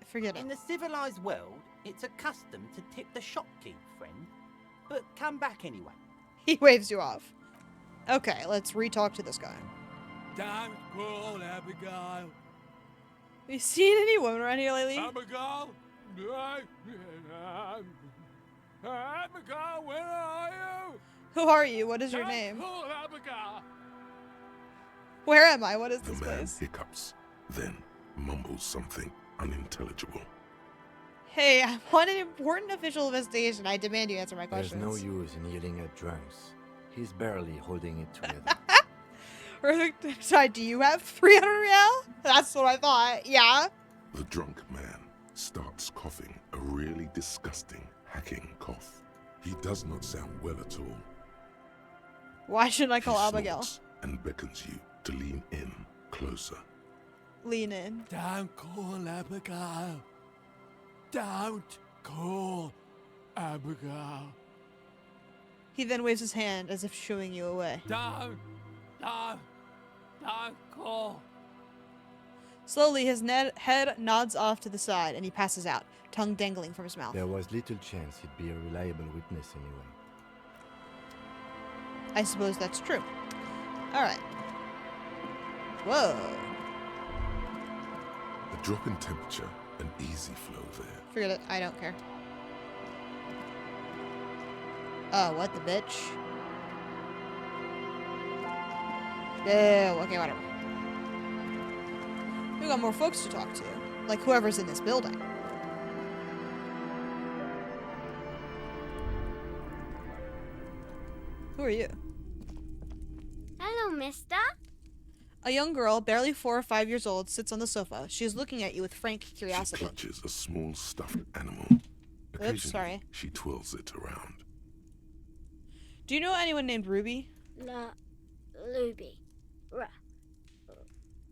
Forget it. In the civilized world, it's a custom to tip the shopkeep, friend. But come back anyway. He waves you off. Okay, let's re-talk to this guy. Don't call Abigail. Have you seen any women around here lately? Abigail? Abigail, where are you? Who are you? What is your Don't name? call Abigail. Where am I? What is The this man place? hiccups, then mumbles something unintelligible. Hey, I'm on an important official investigation. I demand you answer my There's questions. no use in yelling at drunks. He's barely holding it together. Sorry, do you have 300 real? That's what I thought. Yeah. The drunk man starts coughing a really disgusting, hacking cough. He does not sound well at all. Why shouldn't I He call Abigail? snorts and beckons you to lean in closer. Lean in. Don't call Abigail. Don't call Abigail. He then waves his hand as if shooing you away. Don't call. Slowly, his head nods off to the side and he passes out, tongue dangling from his mouth. There was little chance he'd be a reliable witness anyway. I suppose that's true. Alright. Whoa. A drop in temperature, an easy flow there. Forget it. I don't care. Oh, what the bitch? Yeah, okay, whatever. We got more folks to talk to. Like whoever's in this building. Who are you? Hello, mister. A young girl, barely 4 or 5 years old, sits on the sofa. She is looking at you with frank She curiosity. clutches a small stuffed animal. Oops, sorry. She twirls it around. Do you know anyone named Ruby? La Luby.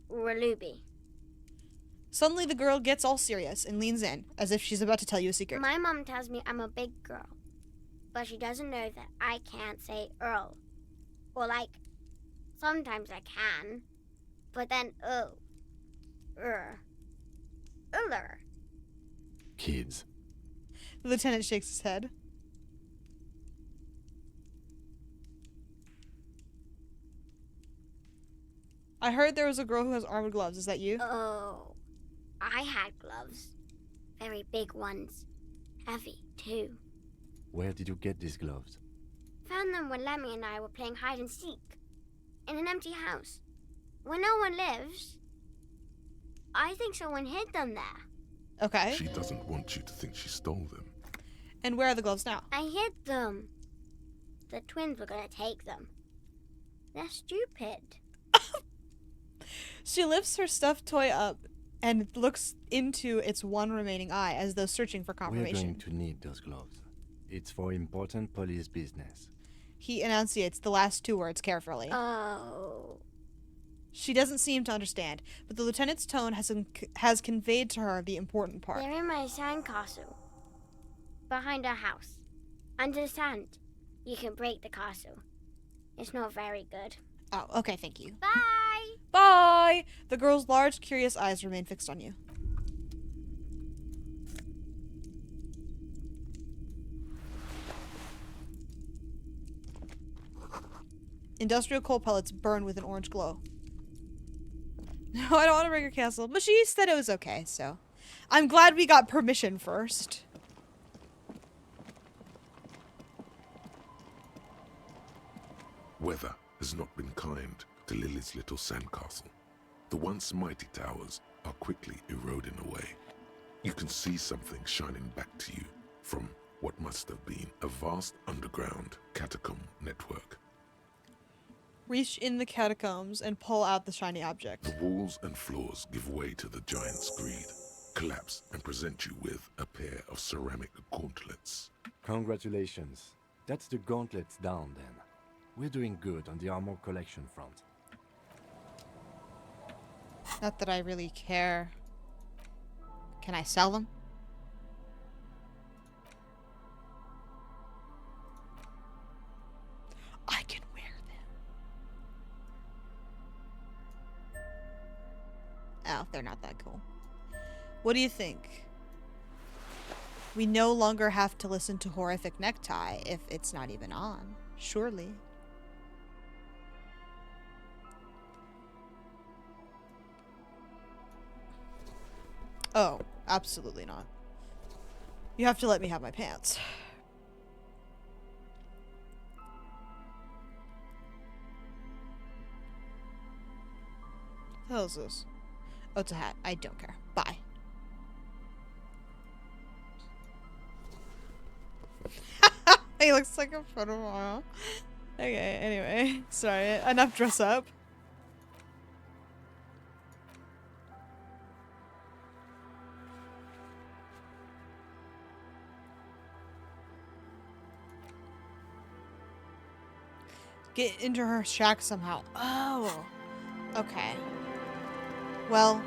Ruby. Suddenly, the girl gets all serious and leans in, as if she's about to tell you a secret. My mom tells me I'm a big girl, but she doesn't know that I can't say Earl. Or like, sometimes I can, but then Uller. Kids. The lieutenant shakes his head. I heard there was a girl who has armored gloves. Is that you? Oh, I had gloves. Very big ones. Heavy, too. Where did you get these gloves? Found them when Lemmy and I were playing hide and seek. In an empty house. Where no one lives. I think someone hid them there. Okay. She doesn't want you to think she stole them. And where are the gloves now? I hid them. The twins were gonna take them. They're stupid. She lifts her stuffed toy up and looks into its one remaining eye as though searching for We're confirmation. going to need those gloves. It's for important police business. He enunciates the last 2 words carefully. Oh. She doesn't seem to understand, but the lieutenant's tone has conveyed to her the important part. They're in my sandcastle. Behind our house. Under the sand. You can break the castle. It's not very good. Oh, okay, thank you. Bye! Bye! The girl's large, curious eyes remain fixed on you. Industrial coal pellets burn with an orange glow. No, I don't want to break her castle, but she said it was okay, so. I'm glad we got permission first. Weather has not been kind to Lily's little sandcastle. The once mighty towers are quickly eroding away. You can see something shining back to you from what must have been a vast underground catacomb network. Reach in the catacombs and pull out the shiny object. The walls and floors give way to the giant's greed, collapse and present you with a pair of ceramic gauntlets. Congratulations. That's the gauntlets down then. We're doing good on the armor collection front. Not that I really care. Can I sell them? I can wear them. No, they're not that cool. What do you think? We no longer have to listen to Horrific Necktie if it's not even on. Surely. Oh, absolutely not. You have to let me have my pants. What the hell is this? Oh, it's a hat. I don't care. Bye. He looks like a photo. Okay, anyway. Sorry. Enough dress up. Get into her shack somehow. Oh. Okay. Well,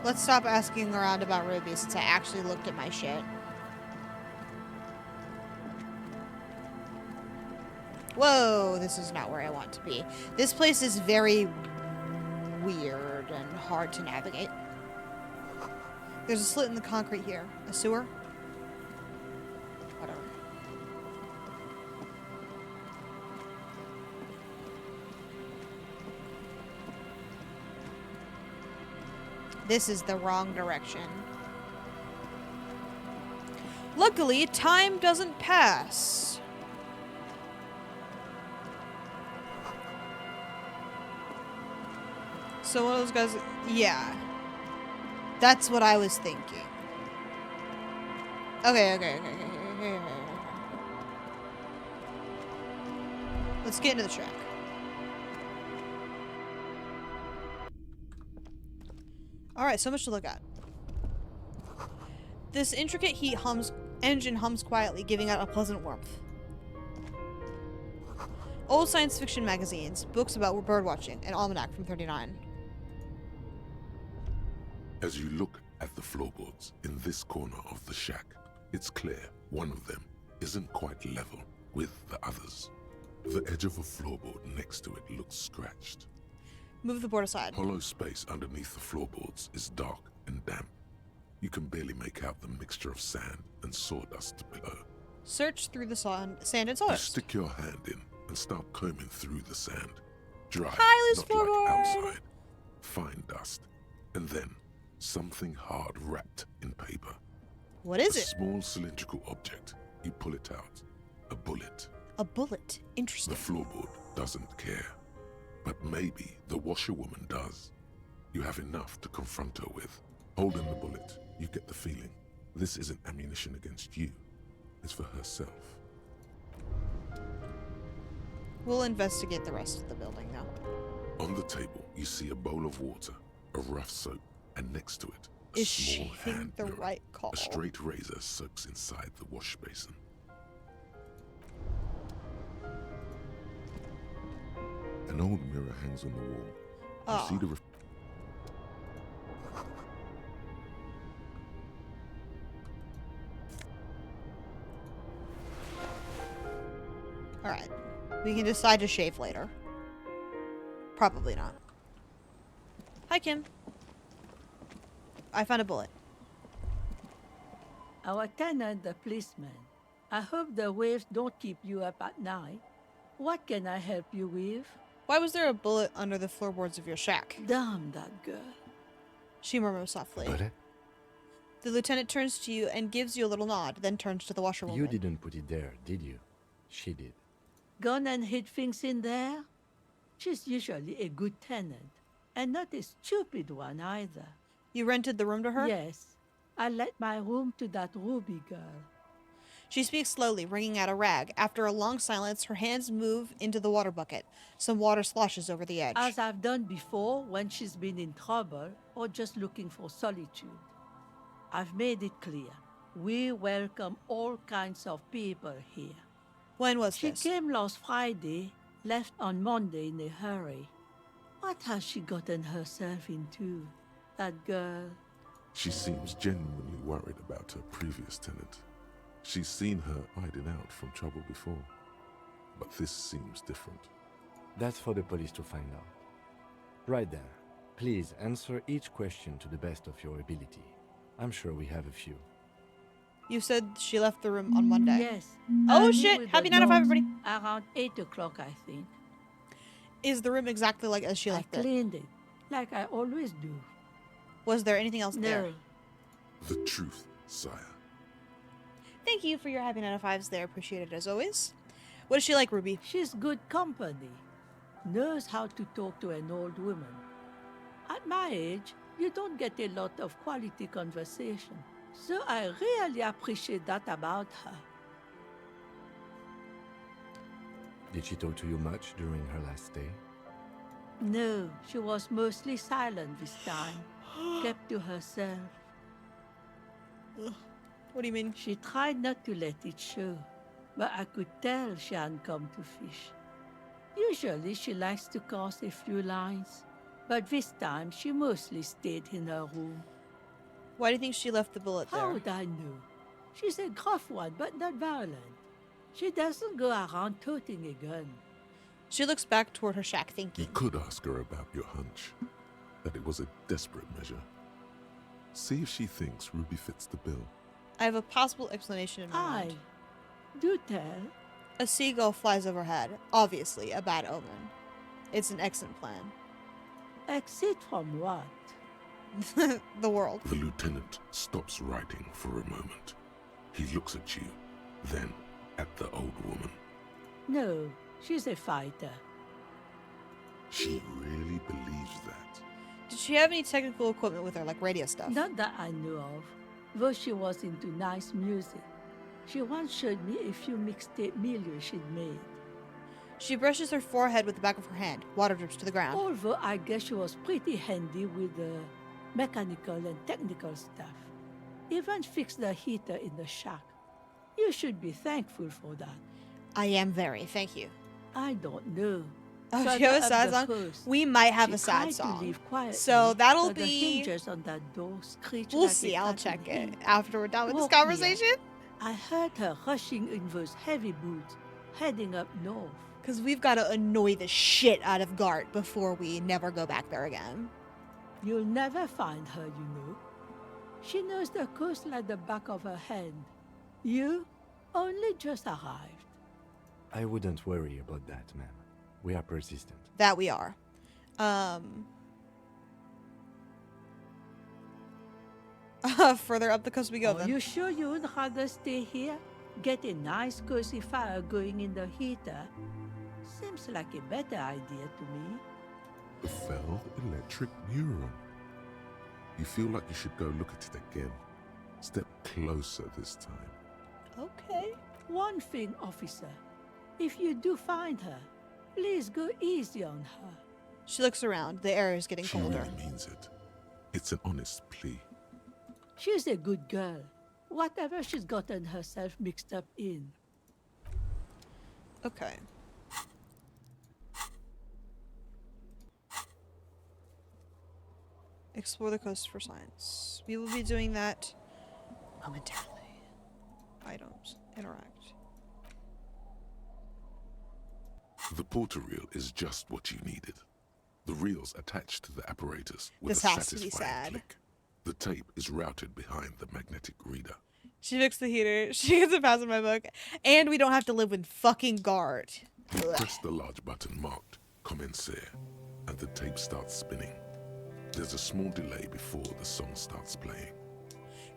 let's stop asking around about Ruby since I actually looked at my shit. Whoa, this is not where I want to be. This place is very weird and hard to navigate. There's a slit in the concrete here. A sewer? Whatever. This is the wrong direction. Luckily, time doesn't pass. So one of those guys... Yeah. That's what I was thinking. Okay. Let's get into the track. Alright, so much to look at. This intricate engine hums quietly, giving out a pleasant warmth. Old science fiction magazines, books about birdwatching, an almanac from 39. As you look at the floorboards in this corner of the shack, it's clear one of them isn't quite level with the others. The edge of a floorboard next to it looks scratched. Move the board aside. Hollow space underneath the floorboards is dark and damp. You can barely make out the mixture of sand and sawdust below. Search through the sand and You sawdust. stick your hand in and start combing through the sand. Dry, Hi, loose not floorboard. like outside. Fine dust. And then something hard wrapped in paper. What is A it? small cylindrical object. You pull it out. A bullet. A bullet. Interesting. The floorboard doesn't care. But maybe the washerwoman does. You have enough to confront her with. Holding the bullet, you get the feeling this isn't ammunition against you. It's for herself. We'll investigate the rest of the building now. On the table, you see a bowl of water, a rough soap, and next to it, a Is small shaving hand the mirror. right call? A straight razor soaks inside the wash basin. An old mirror hangs on the wall. You see the Alright. We can decide to shave later. Probably not. Hi, Kim. I found a bullet. Our tenant, the policeman. I hope the waves don't keep you up at night. What can I help you with? Why was there a bullet under the floorboards of your shack? Damn that girl. She murmurs softly. Bullet? The lieutenant turns to you and gives you a little nod, then turns to the washerwoman. You didn't put it there, did you? She did. Gone and hid things in there? She's usually a good tenant, and not a stupid one either. You rented the room to her? Yes, I let my room to that Ruby girl. She speaks slowly, wringing out a rag. After a long silence, her hands move into the water bucket. Some water sloshes over the edge. As I've done before when she's been in trouble or just looking for solitude. I've made it clear. We welcome all kinds of people here. When was She this? came last Friday, left on Monday in a hurry. What has she gotten herself into, that girl? She seems genuinely worried about her previous tenant. She's seen her hiding out from trouble before. But this seems different. That's for the police to find out. Right there. Please answer each question to the best of your ability. I'm sure we have a few. You said she left the room on Monday. Yes. Oh, I meet shit. with Happy the 9 to 5, dogs everybody. Around 8 o'clock, I think. Is the room exactly like as she I left it? cleaned it, like I always do. Was there anything else there? No, The truth, sire. Thank you for your happy 9 to 5s there. Appreciate it as always. What is she like, Ruby? she's good company. Knows how to talk to an old woman. At my age, you don't get a lot of quality conversation. So I really appreciate that about her. Did she talk to you much during her last stay? No, she was mostly silent this time. Kept to herself. What do you mean? She tried not to let it show, but I could tell she hadn't come to fish. Usually she likes to cast a few lines, but this time she mostly stayed in her room. Why do you think she left the bullet How there? would I know? She's a gruff one, but not violent. She doesn't go around toting a gun. She looks back toward her shack You thinking. could ask her about your hunch, that it was a desperate measure. See if she thinks Ruby fits the bill. I have a possible explanation in my Aye. mind. Do tell. A seagull flies overhead. Obviously, a bad omen. It's an excellent plan. Exit from what? The world. The lieutenant stops writing for a moment. He looks at you, then at the old woman. No, she's a fighter. She really believes that. Did she have any technical equipment with her, like radio stuff? Not that I know of, though she was into nice music. She once showed me a few mixtape milieux she'd made. She brushes her forehead with the back of her hand. Water drips to the ground. Although I guess she was pretty handy with the mechanical and technical stuff. Even fixed the heater in the shack. You should be thankful for that. I am very, thank you. I don't know. Oh, Further do you have a up sad the song? coast, We might have she a sad tried to song. leave quietly, So that'll but the be... hinges on that door screech We'll like a see. I'll cat check in it heat. after we're done with this Woke me up. conversation. I heard her rushing in those heavy boots, heading up north. Because we've got to annoy the shit out of Gart before we never go back there again. You'll never find her, you know. She knows the coast like the back of her hand. You only just arrived. I wouldn't worry about that, ma'am. We are persistent. That we are. Further up the coast we go Are then. you sure you would rather stay here? Get a nice cozy fire going in the heater? Seems like a better idea to me. The felled electric neuron. You feel like you should go look at it again. Step closer this time. Okay. One thing, officer. If you do find her, please go easy on her. She looks around. The air is getting She colder. really means it. It's an honest plea. She's a good girl. Whatever she's gotten herself mixed up in. Okay. Explore the coast for signs. We will be doing that momentarily. Items. Interact. The porter reel is just what you needed. The reels attached to the apparatus with This a has to be satisfying sad. click. The tape is routed behind the magnetic reader. She fixed the heater. She gets a pass in my book. And we don't have to live with fucking Gart. You Ugh. press the large button marked Commencer, and the tape starts spinning. There's a small delay before the song starts playing.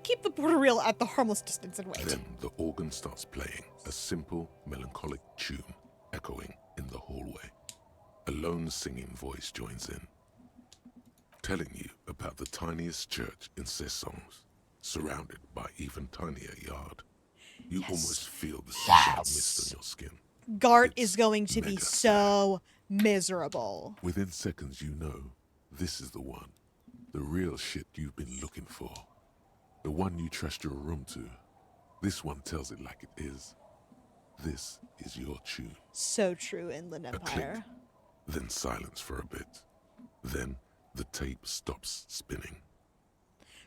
Keep the border reel at the harmless distance and wait. Then the organ starts playing, a simple, melancholic tune echoing in the hallway. A lone singing voice joins in, telling you about the tiniest church in Cessons, surrounded by even tinier yard. You almost feel the seashell mist on your skin. Gart It's is going to be mega so miserable. Within seconds, you know this is the one. The real shit you've been looking for. The one you trust your room to. This one tells it like it is. This is your tune. So true, Inland A click, Empire. then silence for a bit. Then the tape stops spinning.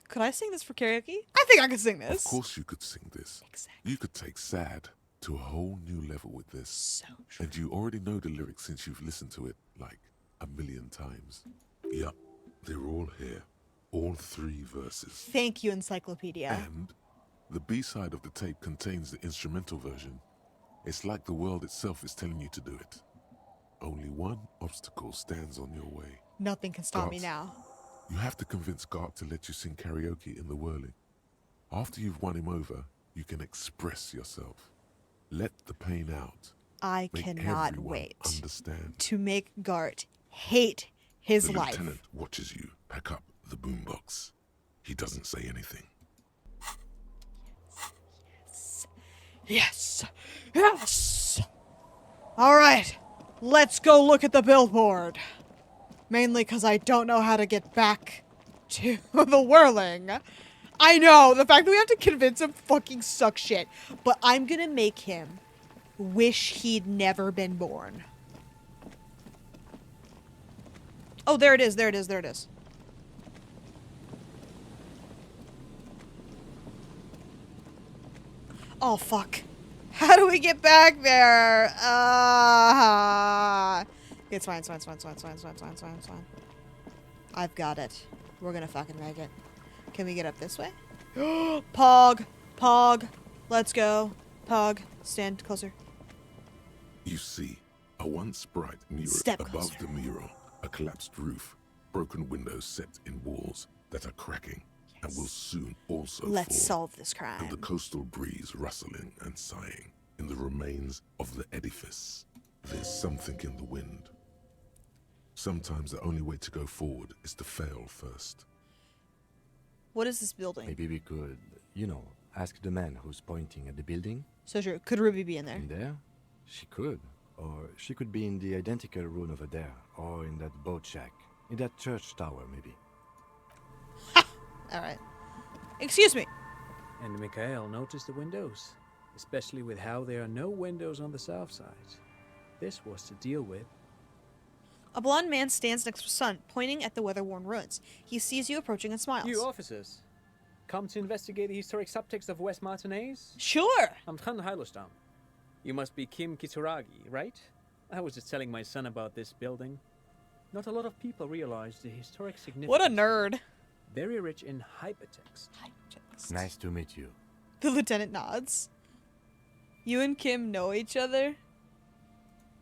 Could I sing this for karaoke? I think I could sing Of this. course you could sing this. Exactly. You could take sad to a whole new level with this. So true. And you already know the lyrics since you've listened to it like a million times. Yup, They're all here. All 3 verses. Thank you, Encyclopedia. And the B-side of the tape contains the instrumental version. It's like the world itself is telling you to do it. Only one obstacle stands on your way. Nothing can stop me Gart. now. You have to convince Gart to let you sing karaoke in the whirling. After you've won him over, you can express yourself. Let the pain out. I Make cannot everyone wait understand. to make Gart hate his The life. lieutenant watches you pack up the boombox. He doesn't say anything. Yes! Yes! Alright, let's go look at the billboard. Mainly because I don't know how to get back to the whirling. I know, the fact that we have to convince him fucking sucks shit. But I'm gonna make him wish he'd never been born. Oh, there it is, there it is, there it is. Oh, fuck. How do we get back there? It's fine, it's fine, it's fine, it's fine, it's fine, it's fine, it's fine, it's fine, it's fine. I've got it. We're gonna fucking make it. Can we get up this way? Pog! Pog! Let's go. Pog, stand closer. You see, a once bright mural Step above closer. the mural, a collapsed roof, broken windows set in walls that are cracking and will soon also Let's fall, solve this and the crime. coastal breeze rustling and sighing in the remains of the edifice. There's something in the wind. Sometimes the only way to go forward is to fail first. What is this building? Maybe we could, ask the man who's pointing at the building. So true. Could Ruby be in there? In there? She could. Or she could be in the identical room over there. Or in that boat shack. In that church tower, maybe. Alright. Excuse me. And Mikhail noticed the windows, especially with how there are no windows on the south side. This was to deal with. A blond man stands next to his son, pointing at the weather-worn ruins. He sees you approaching and smiles. You officers, come to investigate the historic subtext of West Martinez? Sure! I'm Khan Heilostam. You must be Kim Kituragi, right? I was just telling my son about this building. Not a lot of people realize the historic significance. What a nerd. Very rich in hypertext. Nice to meet you. The lieutenant nods. You and Kim know each other?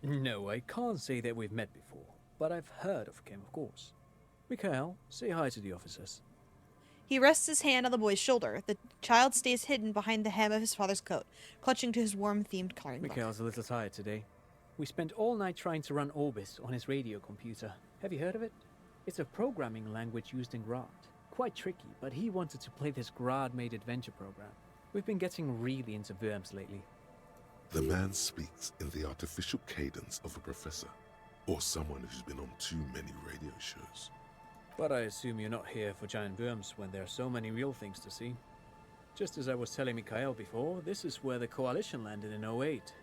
No, I can't say that we've met before, but I've heard of Kim, of course. Mikhail, say hi to the officers. He rests his hand on the boy's shoulder. The child stays hidden behind the hem of his father's coat, clutching to his warm-themed coloring book. Mikhail's a little tired today. We spent all night trying to run Orbis on his radio computer. Have you heard of it? It's a programming language used in Grad. Quite tricky, but he wanted to play this Grad-made adventure program. We've been getting really into Worms lately. The man speaks in the artificial cadence of a professor, or someone who's been on too many radio shows. But I assume you're not here for giant worms when there are so many real things to see. Just as I was telling Mikhail before, this is where the Coalition landed in 08.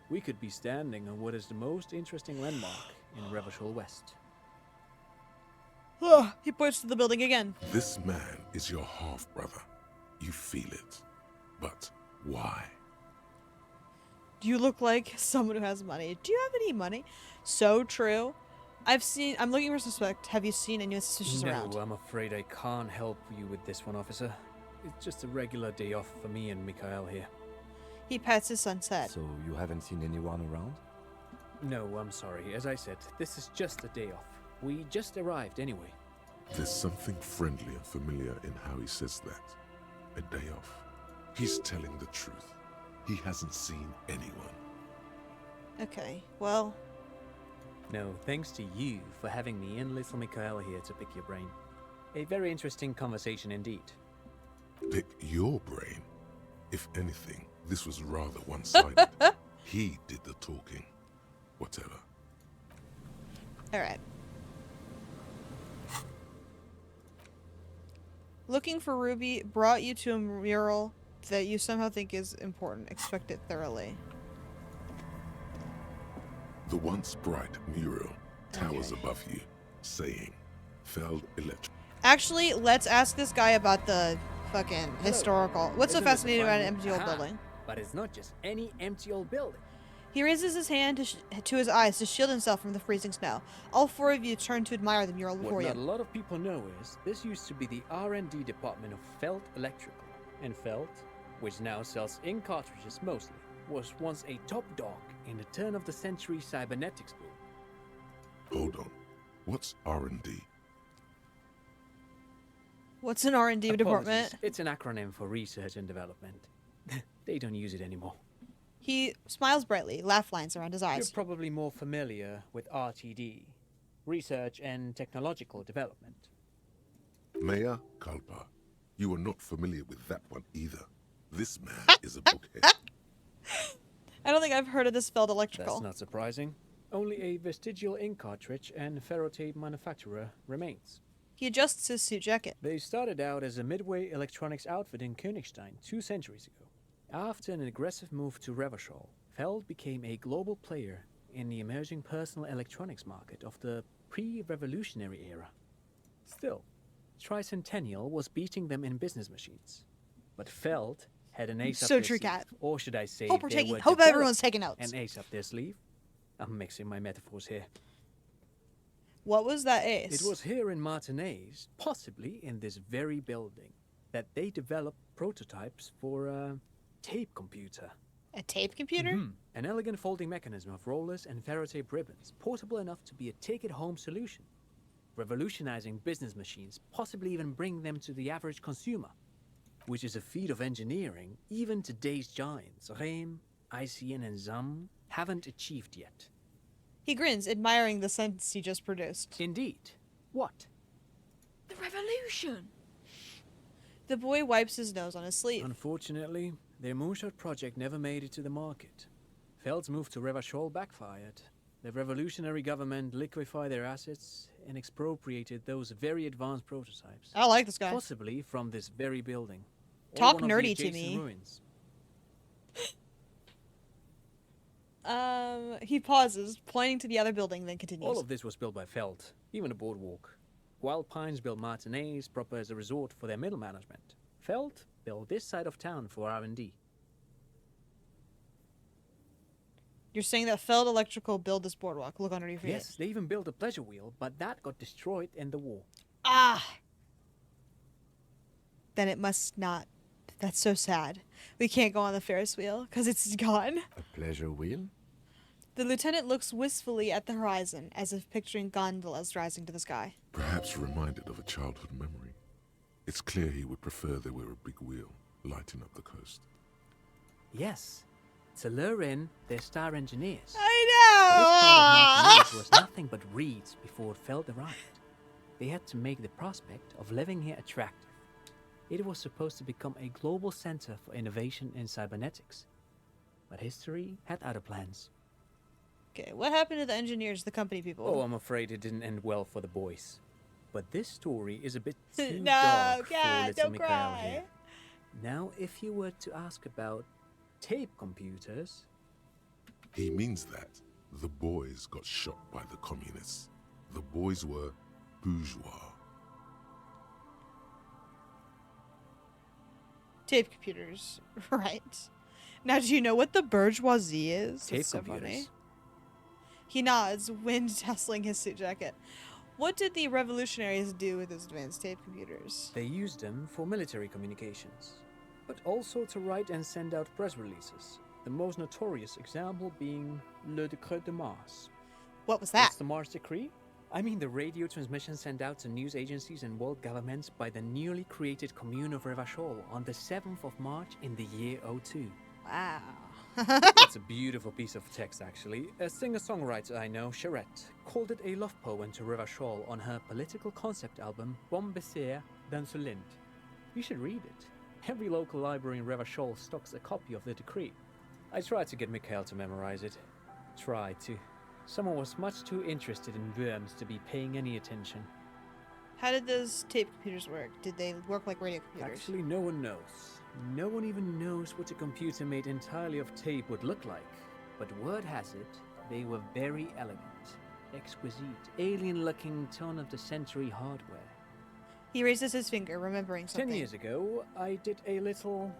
We could be standing on what is the most interesting landmark in Revachol West. Ugh, he points to the building again. This man is your half-brother. You feel it. But why? Do you look like someone who has money? Do you have any money? So true. I'm looking for suspect. Have you seen anyone suspicious around? No, I'm afraid I can't help you with this one, officer. It's just a regular day off for me and Mikhail here. He pats his son's head. So you haven't seen anyone around? No, I'm sorry. As I said, this is just a day off. We just arrived anyway. There's something friendly and familiar in how he says that. A day off. He's telling the truth. He hasn't seen anyone. Okay, well... No, thanks to you for having me and little Mikhail here to pick your brain. A very interesting conversation indeed. Pick your brain? If anything, this was rather one-sided. He did the talking. Whatever. Alright. Looking for Ruby brought you to a mural that you somehow think is important. Expect it thoroughly. The once bright mural towers above you, saying, Feld Electric. Actually, let's ask this guy about the fucking historical... What's so Isn't this a fascinating about an fine- empty old Aha. building? But it's not just any empty old building. He raises his hand to his eyes to shield himself from the freezing snow. All four of you turn to admire the mural before What you. not a lot of people know is this used to be the R&D department of Felt Electrical. And Felt, which now sells ink cartridges mostly, was once a top dog in the turn-of-the-century cybernetics boom. Hold on. What's R&D? What's an R&D department? Apologies, it's an acronym for research and development. They don't use it anymore. He smiles brightly, laugh lines around his You're eyes. probably more familiar with RTD, Research and Technological Development. Mea culpa. You are not familiar with that one either. This man is a bookhead. I don't think I've heard of this Feld Electrical. That's not surprising. Only a vestigial ink cartridge and ferrotape manufacturer remains. He adjusts his suit jacket. They started out as a midway electronics outfit in Königstein 2 centuries ago. After an aggressive move to Revachol, Feld became a global player in the emerging personal electronics market of the pre-revolutionary era. Still, Tricentennial was beating them in business machines. But Feld had an ace up So their true, sleeve. Cat. Or should I say, Hope we're they taking- were hope developed everyone's taking notes. An ace up their sleeve? I'm mixing my metaphors here. What was that ace? It was here in Martinez, possibly in this very building, that they developed prototypes for a tape computer. A tape computer? An elegant folding mechanism of rollers and ferrotape ribbons, portable enough to be a take-it-home solution. Revolutionizing business machines, possibly even bring them to the average consumer, which is a feat of engineering even today's giants, Rehm, ICN, and ZAM, haven't achieved yet. He grins, admiring the sentence he just produced. Indeed. What? The revolution! The boy wipes his nose on his sleeve. Unfortunately, their moonshot project never made it to the market. Feld's move to Revachol backfired. The revolutionary government liquefied their assets and expropriated those very advanced prototypes. I like this guy. Possibly from this very building. or Talk one of the nerdy to adjacent me. Ruins. He pauses, pointing to the other building, then continues. All of this was built by Feld, even the boardwalk. Wild Pines built Martinez proper as a resort for their middle management. Feld built this side of town for R&D. You're saying that Feld Electrical built this boardwalk. Look underneath your Yes, they even built a pleasure wheel, but that got destroyed in the war. Ah! Then it must not. That's so sad. We can't go on the Ferris wheel because it's gone. A pleasure wheel? The lieutenant looks wistfully at the horizon, as if picturing gondolas rising to the sky. Perhaps reminded of a childhood memory. It's clear he would prefer there were a big wheel lighting up the coast. Yes, to lure in their star engineers. This I part know! of Martinez was nothing but reeds before Feld arrived. They had to make the prospect of living here attractive. It was supposed to become a global center for innovation in cybernetics. But history had other plans. Okay, what happened to the engineers, the company people? Oh, I'm afraid it didn't end well for the boys. But this story is a bit too No, dark God, for little don't Mikhail cry. here. Now, if you were to ask about tape computers, He means that the boys got shot by the communists. The boys were bourgeois. Tape computers, right. Now, do you know what the bourgeoisie is? tape That's so computers. funny. He nods, wind tussling his suit jacket. What did the revolutionaries do with those advanced tape computers? They used them for military communications, but also to write and send out press releases. The most notorious example being Le Décret de Mars. What was that? What's the Mars Decree? I mean the radio transmission sent out to news agencies and world governments by the newly created Commune of Revachol on the 7th of March in the year 02. Wow. It's a beautiful piece of text, actually. A singer-songwriter I know, Charette, called it a love poem to Revachol on her political concept album, Bon Baiser dans le Lind. You should read it. Every local library in Revachol stocks a copy of the decree. I tried to get Mikhail to memorize it. Tried to. Someone was much too interested in worms to be paying any attention. How did those tape computers work? Did they work like radio computers? Actually, no one knows. No one even knows what a computer made entirely of tape would look like. But word has it, they were very elegant, exquisite, alien-looking turn-of-the-century hardware. He raises his finger, remembering something. 10 years ago, I did a little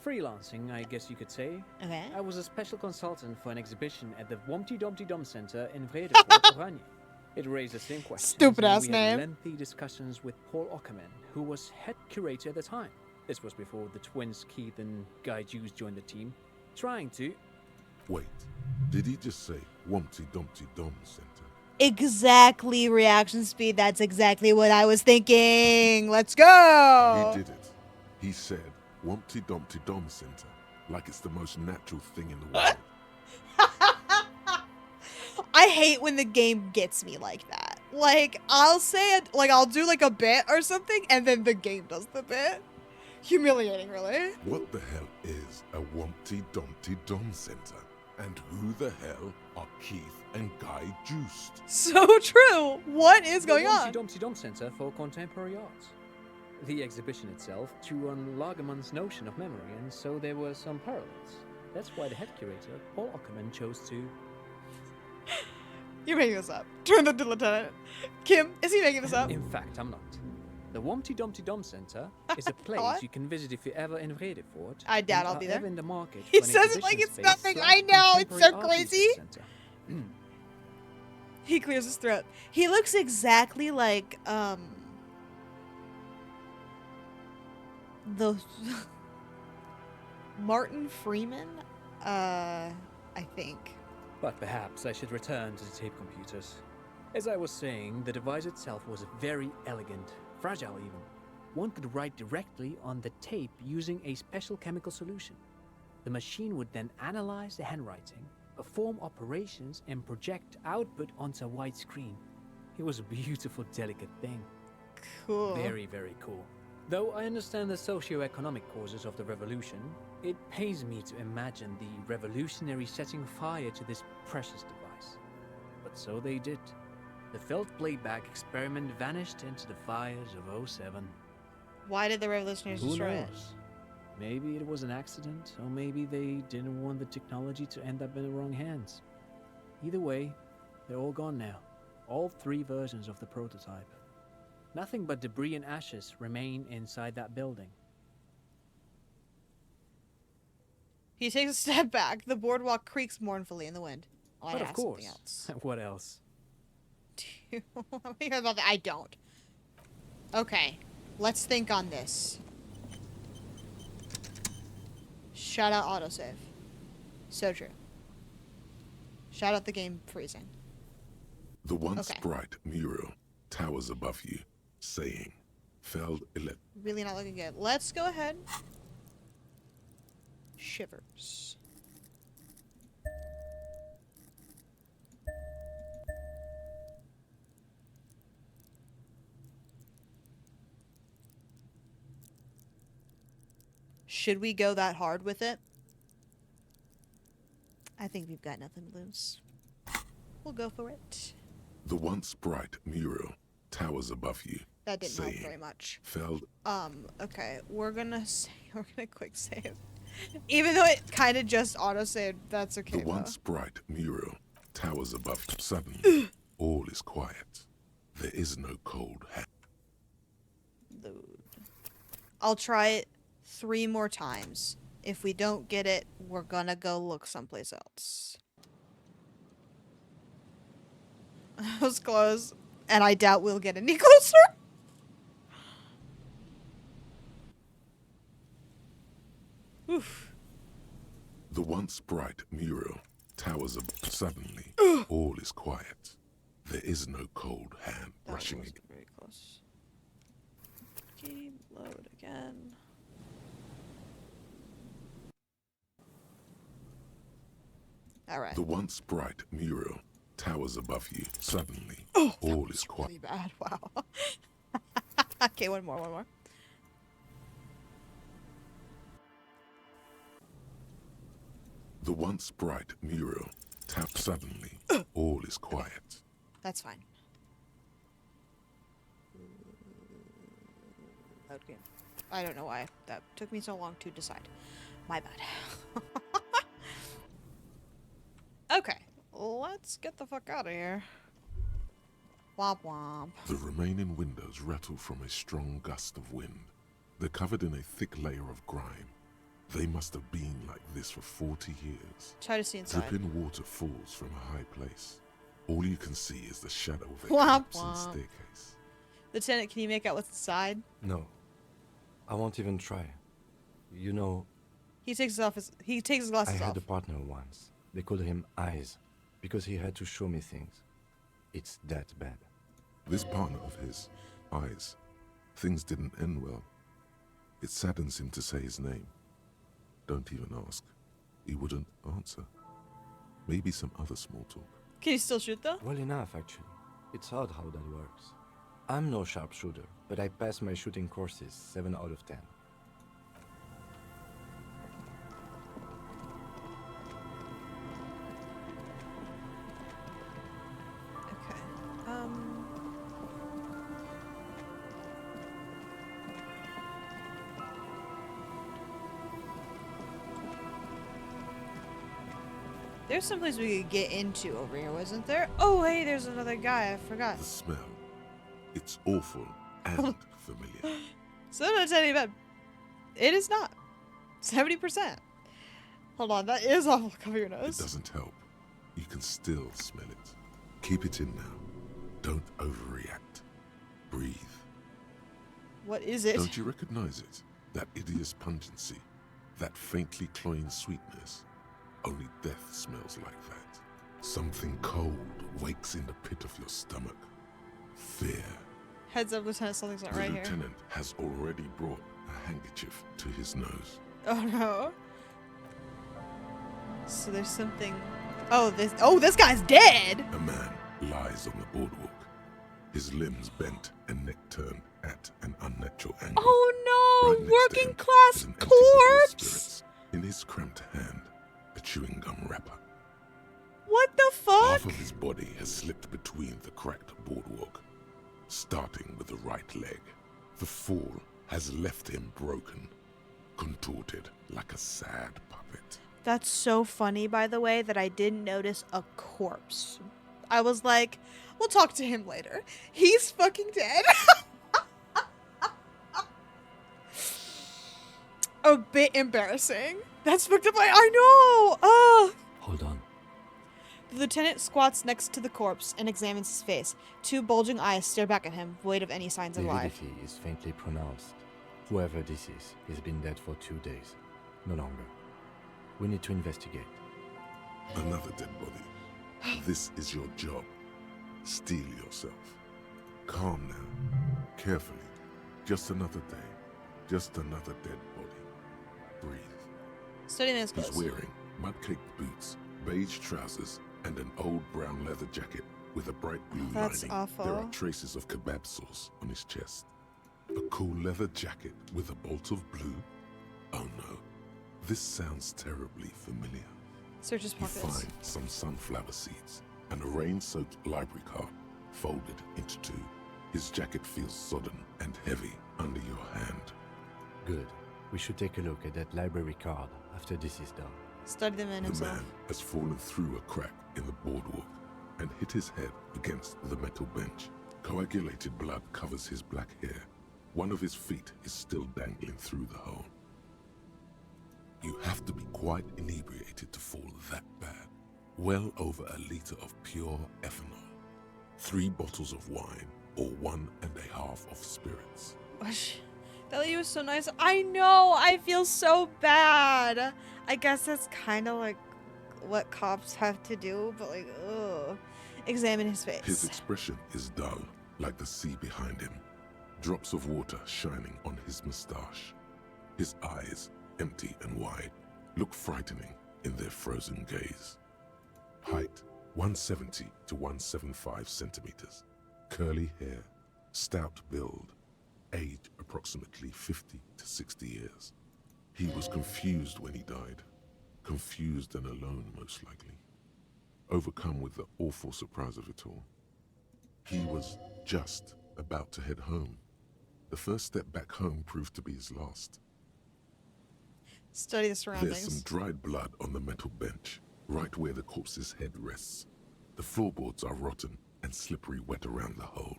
Freelancing, I guess you could say. Okay. I was a special consultant for an exhibition at the Womty Dumpty Dum Center in Vredefort, Oranje. It raised the same questions. Stupid and ass we name. had lengthy discussions with Paul Ockerman, who was head curator at the time. This was before the twins Keith and Guy Jews joined the team, trying to... Wait, did he just say Wumpty Dumpty Dum Center? Exactly, reaction speed. That's exactly what I was thinking. Let's go. He did it. He said Wumpty Dumpty Dum Center, like it's the most natural thing in the world. I hate when the game gets me like that. Like, I'll say it, like, I'll do like a bit or something, and then the game does the bit. Humiliating, really. What the hell is a Wumpty Dumpty Dum Center? And who the hell are Keith and Guy Juiced? So true. What is going the on? Dumpty Dum Center for Contemporary Art. The exhibition itself drew on Lagerman's notion of memory, and so there were some parallels. That's why the head curator, Paul Ockerman, chose to... You're making this up. Turn to Lieutenant. Kim, is he making this up? In fact, I'm not. The Womty Dumpty Dum Center is a place you can visit if you're ever in Vredefort. I doubt and I'll are be there. ever in the market He for an says it like exhibition it's space nothing. / I know, it's so contemporary art crazy. research center. He clears his throat. He looks exactly like, the Martin Freeman, I think. But perhaps I should return to the tape computers. As I was saying, the device itself was very elegant, fragile even. One could write directly on the tape using a special chemical solution. The machine would then analyze the handwriting, perform operations, and project output onto a white screen. It was a beautiful, delicate thing. Cool. Very, very cool. Though I understand the socio-economic causes of the revolution, it pains me to imagine the revolutionaries setting fire to this precious device. But so they did. The felt playback experiment vanished into the fires of '07. Why did the revolutionaries Who destroy it? knows? Maybe it was an accident, or maybe they didn't want the technology to end up in the wrong hands. Either way, they're all gone now. All 3 versions of the prototype. Nothing but debris and ashes remain inside that building. He takes a step back. The boardwalk creaks mournfully in the wind. Oh, But I of asked something course, else. what else? Do you hear about that? I don't. Okay, let's think on this. Shout out autosave. So true. Shout out the game freezing. The once Okay. bright mural towers above you, saying, Feld elect. Really not looking good. Let's go ahead. Shivers. Should we go that hard with it? I think we've got nothing to lose. We'll go for it. The once bright mural towers above you, That didn't help saying, very much. Feld. Okay, we're gonna quick save. Even though it kind of just auto-saved, that's okay. The once bright mural towers above you. Suddenly, all is quiet. There is no cold hand. Load. I'll try it 3 more times. If we don't get it, we're gonna go look someplace else. That was close, and I doubt we'll get any closer. Oof. The once bright mural towers above. Suddenly, all is quiet. There is no cold hand That rushing was again. very close. Game load again. All right. The once bright mural towers above you. Suddenly, all is quiet. Really bad. Wow. Okay, one more. The once bright mural tap. Suddenly, all is quiet. That's fine. Okay. I don't know why that took me so long to decide. My bad. Okay, let's get the fuck out of here. Womp womp. The remaining windows rattle from a strong gust of wind. They're covered in a thick layer of grime. They must have been like this for 40 years. Try to see inside. Dripping water falls from a high place. All you can see is the shadow of a Womp collapsing womp. staircase. Lieutenant, can you make out what's inside? No. I won't even try. You know, He takes his I glasses had off. a partner once. They called him Eyes because he had to show me things. It's that bad. This partner of his, Eyes, things didn't end well. It saddens him to say his name. Don't even ask. He wouldn't answer. Maybe some other small talk. Can you still shoot though? Well enough, actually. It's odd how that works. I'm no sharpshooter, but I pass my shooting courses 7 out of 10. Okay. There's some place we could get into over here, wasn't there? Oh, hey, there's another guy. I forgot. The smell. It's awful and familiar. So I'm not telling you about. It is not. 70%. Hold on, that is awful. Cover your It nose. doesn't help. You can still smell it. Keep it in now. Don't overreact. Breathe. What is it? Don't you recognize it? That hideous pungency. That faintly cloying sweetness. Only death smells like that. Something cold wakes in the pit of your stomach. Fear. Heads up, Lieutenant, something's not The right here. lieutenant has already brought a handkerchief to his nose. Oh no. So there's something. Oh, this guy's dead. A man lies on the boardwalk, his limbs bent and neck turned at an unnatural angle. Oh Right no, next to working him class is an empty bottle of corpse. spirits. In his cramped hand, a chewing gum wrapper. What the fuck? Half of his body has slipped between the cracked boardwalk, starting with the right leg. The fall has left him broken, contorted like a sad puppet. That's so funny, by the way, that I didn't notice a corpse. I was like, we'll talk to him later. He's fucking dead. A bit embarrassing. That's fucked up. I know. Oh. Hold on. The lieutenant squats next to the corpse and examines his face. Two bulging eyes stare back at him, void of any signs The of life. avidity is faintly pronounced. Whoever this is, he's been dead for 2 days. No longer. We need to investigate. Another dead body. This is your job. Steel yourself. Calm now. Carefully. Just another day. Just another dead body. Breathe. Study man's He's clothes. wearing mud-caked boots, beige trousers, and an old brown leather jacket with a bright blue That's lining. awful. There are traces of kebab sauce on his chest. A cool leather jacket with a bolt of blue. Oh no, this sounds terribly familiar. Search his You pockets. find some sunflower seeds and a rain-soaked library card folded into two. His jacket feels sodden and heavy under your hand. Good. We should take a look at that library card after this is done. Study the man The himself. man has fallen through a crack in the boardwalk and hit his head against the metal bench. Coagulated blood covers his black hair. One of his feet is still dangling through the hole. You have to be quite inebriated to fall that bad. Well over a liter of pure ethanol. 3 bottles of wine or 1.5 of spirits. Gosh, that lady was so nice. I know. I feel so bad. I guess that's kind of like what cops have to do, but like, ugh. Examine his face. His expression is dull, like the sea behind him. Drops of water shining on his mustache. His eyes, empty and wide, look frightening in their frozen gaze. Height, 170 to 175 centimeters. Curly hair, stout build. Age, approximately 50 to 60 years. He was confused when he died. Confused and alone, most likely. Overcome with the awful surprise of it all. He was just about to head home. The first step back home proved to be his last. Study the There's surroundings. some dried blood on the metal bench, right where the corpse's head rests. The floorboards are rotten and slippery wet around the hole.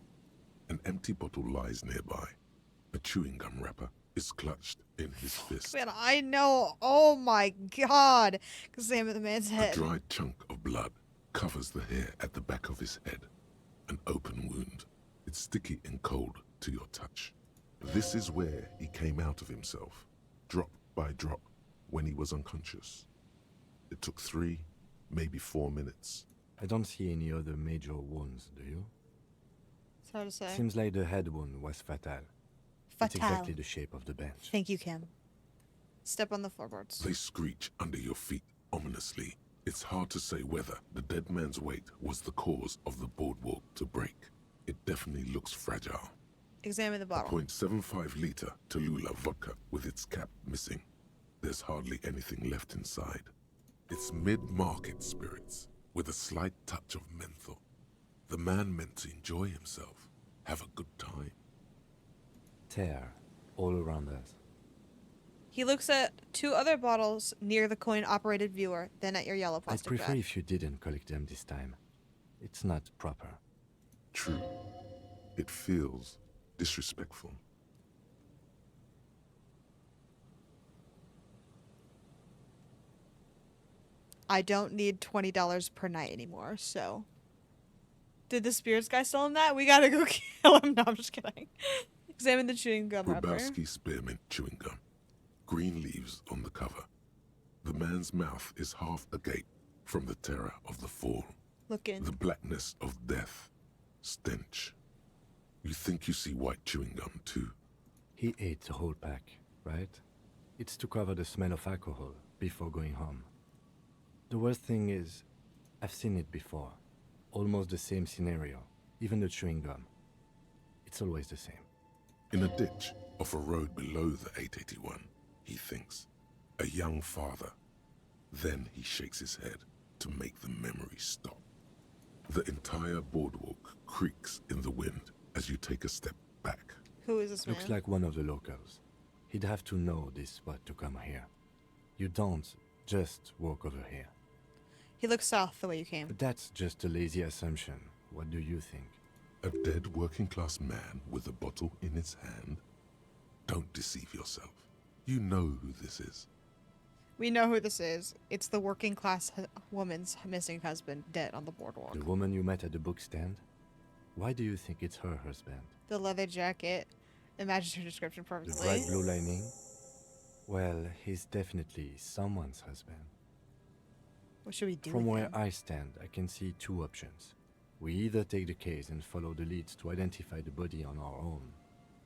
An empty bottle lies nearby, a chewing gum wrapper is clutched in his fist. Man, I know. Oh my god. Examine the man's A head. dried chunk of blood covers the hair at the back of his head. An open wound. It's sticky and cold to your touch. This is where he came out of himself, drop by drop, when he was unconscious. It took 3, maybe 4 minutes. I don't see any other major wounds, do you? It's hard to say. Seems like the head wound was fatal. It's Fatal. exactly the shape of the bench. Thank you, Kim. Step on the floorboards. They screech under your feet ominously. It's hard to say whether the dead man's weight was the cause of the boardwalk to break. It definitely looks fragile. Examine the A bottle. 0.75 liter Tallulah vodka with its cap missing. There's hardly anything left inside. It's mid-market spirits with a slight touch of menthol. The man meant to enjoy himself, have a good time. Tear all around us. He looks at 2 other bottles near the coin-operated viewer, then at your yellow I'd plastic prefer bag. if you didn't collect them this time. It's not proper. True. It feels disrespectful. I don't need $20 per night anymore, so... Did the spirits guy sell him that? We gotta go kill him. No, I'm just kidding. Examine the chewing gum wrapper. Grabowski spearmint chewing gum. Green leaves on the cover. The man's mouth is half agape from the terror of the fall. Look in. The blackness of death. Stench. You think you see white chewing gum too. He ate the whole pack, right? It's to cover the smell of alcohol before going home. The worst thing is, I've seen it before. Almost the same scenario, even the chewing gum. It's always the same. In a ditch off a road below the 881, he thinks. A young father. Then he shakes his head to make the memory stop. The entire boardwalk creaks in the wind as you take a step back. Who is this man? Looks like one of the locals. He'd have to know this spot to come here. You don't just walk over here. He looks south the way you came. But that's just a lazy assumption. What do you think? A dead working-class man with a bottle in his hand? Don't deceive yourself. You know who this is. We know who this is. It's the working class woman's missing husband dead on the boardwalk. The woman you met at the book stand? Why do you think it's her husband? The leather jacket. It matches her description The perfectly. bright blue lining? Well, he's definitely someone's husband. What should we do From with where him? I stand, I can see 2 options. We either take the case and follow the leads to identify the body on our own,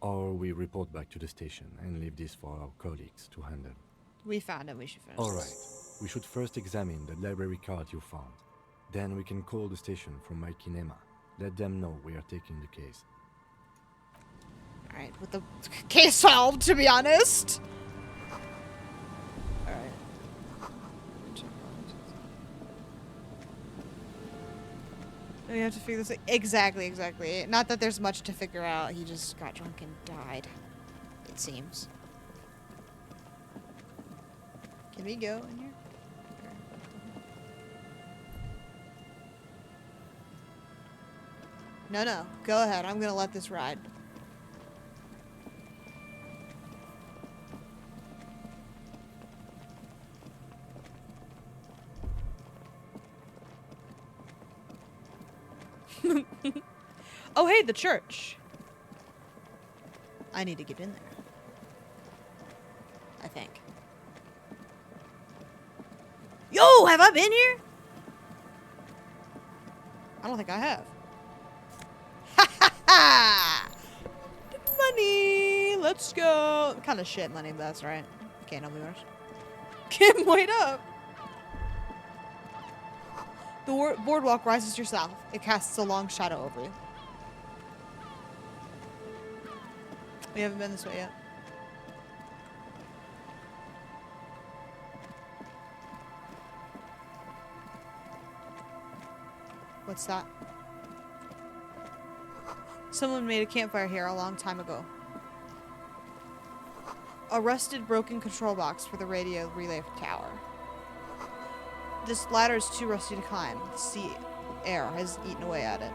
or we report back to the station and leave this for our colleagues to handle. We found him. We should finish Alright, this. we should first examine the library card you found. Then we can call the station from my kinema. Let them know we are taking the case. Alright, with the case solved, to be honest. Alright. We have to figure this out. Exactly. Not that there's much to figure out. He just got drunk and died. It seems. Can we go in here? No. Go ahead. I'm gonna let this ride. Oh, hey, the church. I need to get in there. I think. Yo, have I been here? I don't think I have. Ha ha ha! Money! Let's go. Kind of shit money, but that's right. Can't help me worse. Kim, wait up! The boardwalk rises to your south. It casts a long shadow over you. We haven't been this way yet. What's that? Someone made a campfire here a long time ago. A rusted, broken control box for the radio relay tower. This ladder is too rusty to climb. The sea air has eaten away at it.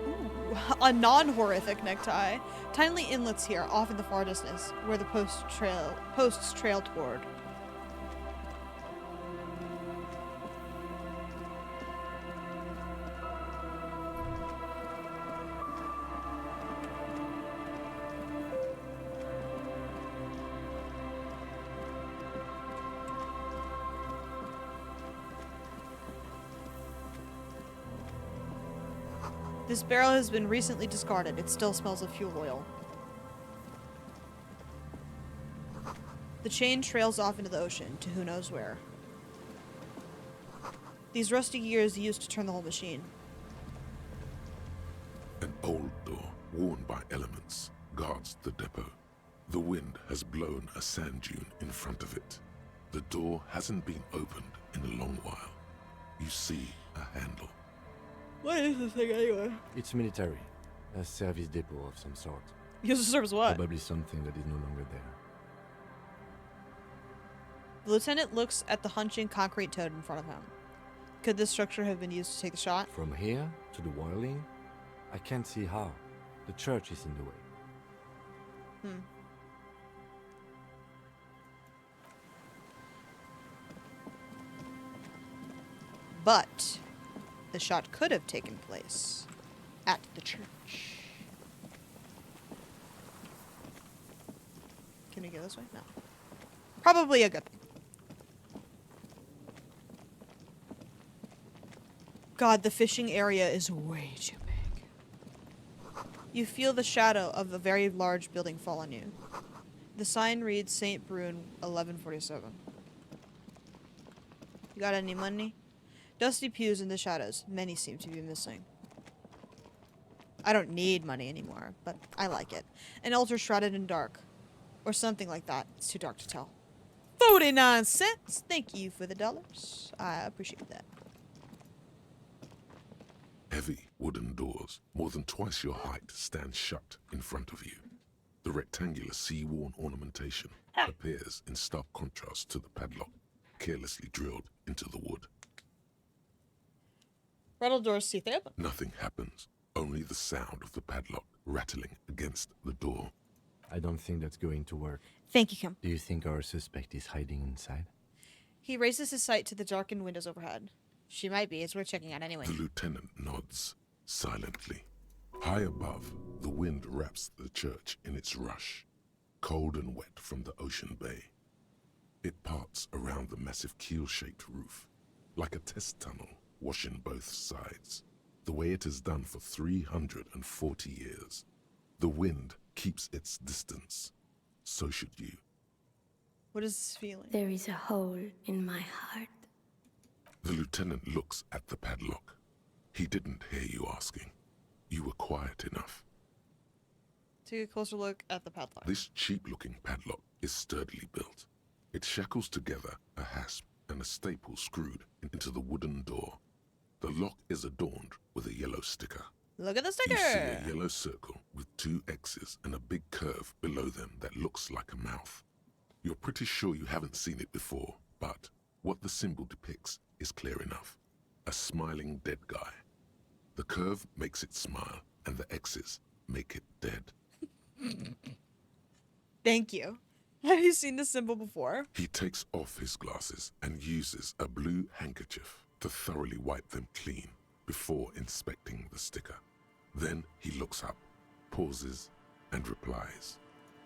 Ooh. a non-horrific necktie. Tiny inlets here, off in the far distance, where the posts trail toward. This barrel has been recently discarded. It still smells of fuel oil. The chain trails off into the ocean, to who knows where. These rusty gears used to turn the whole machine. An old door, worn by elements, guards the depot. The wind has blown a sand dune in front of it. The door hasn't been opened in a long while. You see a handle. What is this thing anyway? It's military. A service depot of some sort. Used to serve as what? Probably something that is no longer there. The lieutenant looks at the hunching concrete toad in front of him. Could this structure have been used to take the shot? From here to the wiring, I can't see how. The church is in the way. But the shot could have taken place at the church. Can we go this way? No. Probably a good thing. God, the fishing area is way too big. You feel the shadow of a very large building fall on you. The sign reads St. Brune, 1147. You got any money? Dusty pews in the shadows. Many seem to be missing. I don't need money anymore, but I like it. An altar shrouded in dark. Or something like that. It's too dark to tell. 49 cents! Thank you for the dollars. I appreciate that. Heavy wooden doors, more than twice your height, stand shut in front of you. The rectangular sea-worn ornamentation appears in stark contrast to the padlock, carelessly drilled into the wood. Rattle doors see through. Nothing happens, only the sound of the padlock rattling against the door. I don't think that's going to work. Thank you, Kim. Do you think our suspect is hiding inside? He raises his sight to the darkened windows overhead. She might be. It's worth checking out anyway. The lieutenant nods silently. High above, the wind wraps the church in its rush, cold and wet from the ocean bay. It parts around the massive keel-shaped roof, like a test tunnel washing both sides, the way it has done for 340 years. The wind keeps its distance. So should you. What is this feeling? There is a hole in my heart. The lieutenant looks at the padlock. He didn't hear you asking. You were quiet enough. Take a closer look at the padlock. This cheap-looking padlock is sturdily built. It shackles together a hasp and a staple screwed into the wooden door. The lock is adorned with a yellow sticker. Look at the sticker! You see a yellow circle with 2 X's and a big curve below them that looks like a mouth. You're pretty sure you haven't seen it before, but what the symbol depicts is clear enough. A smiling dead guy. The curve makes it smile, and the X's make it dead. Thank you. Have you seen this symbol before? He takes off his glasses and uses a blue handkerchief to thoroughly wipe them clean before inspecting the sticker. Then he looks up, pauses, and replies.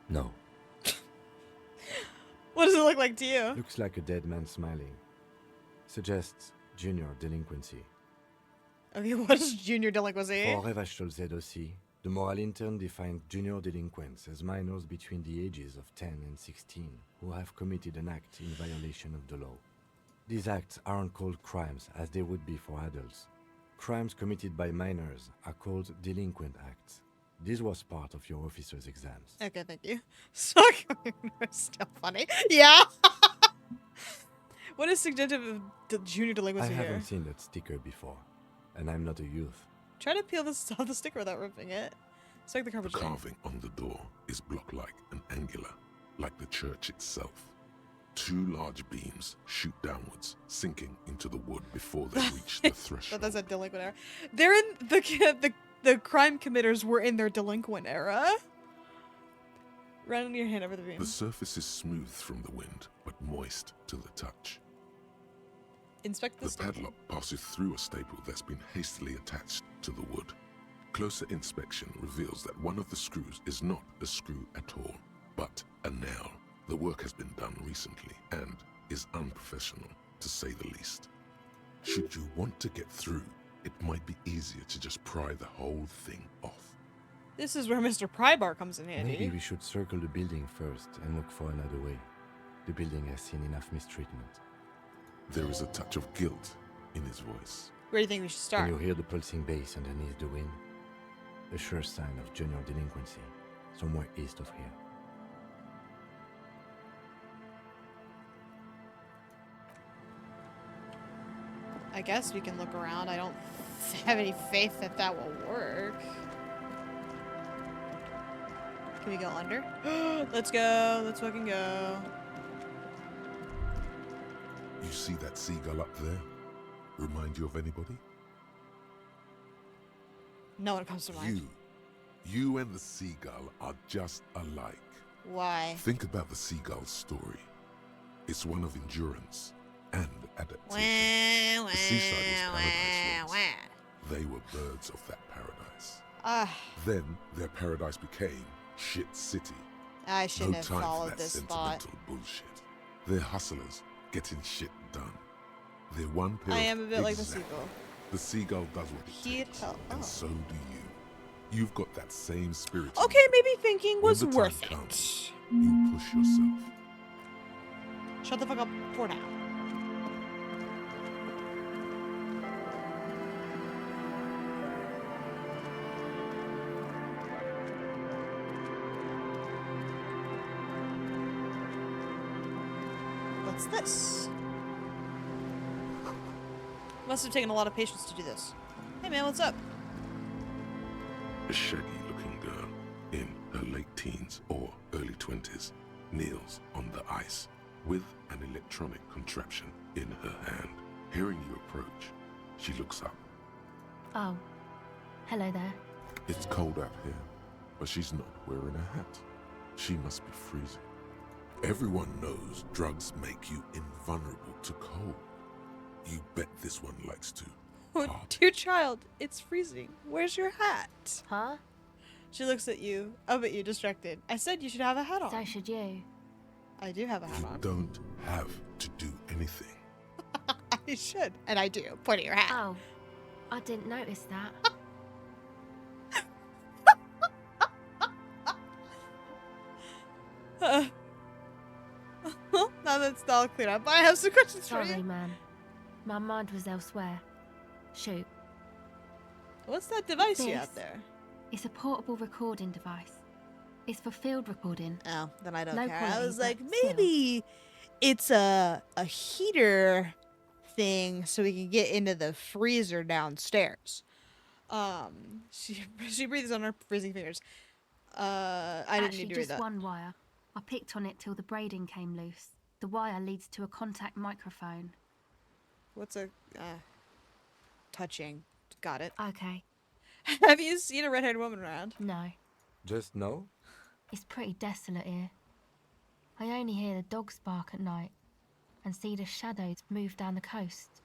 No. What does it look like to you? Looks like a dead man smiling. Suggests junior delinquency. Okay, what is junior delinquency? For Revachol aussi, the moral intern defined junior delinquents as minors between the ages of 10 and 16 who have committed an act in violation of the law. These acts aren't called crimes as they would be for adults. Crimes committed by minors are called delinquent acts. This was part of your officer's exams. Okay, thank you. Sorry, still funny. Yeah. What is suggestive of junior I delinquency here? haven't seen that sticker before, and I'm not a youth. Try to peel this off the sticker without ripping it. It's like the The carpet. carving on the door is block-like and angular, like the church itself. 2 large beams shoot downwards, sinking into the wood before they reach the threshold. That's a delinquent error. They're in the the crime committers were in their delinquent era. Run your hand over the beam. The surface is smooth from the wind, but moist to the touch. Inspect the The staple. padlock passes through a staple that's been hastily attached to the wood. Closer inspection reveals that one of the screws is not a screw at all, but a nail. The work has been done recently and is unprofessional, to say the least. Should you want to get through, it might be easier to just pry the whole thing off. This is where Mr. Prybar comes in handy. Maybe we should circle the building first and look for another way. The building has seen enough mistreatment. There is a touch of guilt in his voice. Where do you think we should start? Can you hear the pulsing bass underneath the wind? A sure sign of general delinquency, somewhere east of here. I guess we can look around. I don't have any faith that that will work. Can we go under? Let's go. Let's fucking go. You see that seagull up there? Remind you of anybody? No one comes to mind. You and the seagull are just alike. Why? Think about the seagull's story. It's one of endurance and adaptation. The seaside was paradise once. They were birds of that paradise. Then their paradise became Shit City. I shouldn't No have time for followed that this sentimental thought. bullshit. They're hustlers getting shit done. They're one pair I of am a bit like the exact- seagull. The seagull does what it He'd takes, help. and so do you. You've got that same spirit. in Okay, you. maybe thinking When was the time worth comes, it. you push yourself. Shut the fuck up for now. What's this? Must have taken a lot of patience to do this. Hey man, what's up? A shaggy-looking girl in her late teens or early 20s kneels on the ice with an electronic contraption in her hand. Hearing you approach, she looks up. Oh, hello there. It's cold out here, but she's not wearing a hat. She must be freezing. Everyone knows drugs make you invulnerable to cold. You bet this one likes to. Oh, dear child, it's freezing. Where's your hat? Huh? She looks at you, up at you, distracted. I said you should have a hat on. So should you. I do have a hat You on. don't have to do anything. I should, and I do. Point at your hat. Oh, I didn't notice that. Now that's all cleared up, I have some questions for Sorry, you. man. My mind was elsewhere. Shoot. What's that device you This have there? It's a portable recording device. It's for field recording. Oh, then I don't Low care. I quality, was like, but still. maybe it's a heater thing so we can get into the freezer downstairs. She breathes on her freezing fingers. I didn't Actually, need to read just that. one wire. I picked on it till the braiding came loose. The wire leads to a contact microphone. What's a touching? Got it. Okay. Have you seen a red-haired woman around? No. Just no? It's pretty desolate here. I only hear the dogs bark at night and see the shadows move down the coast.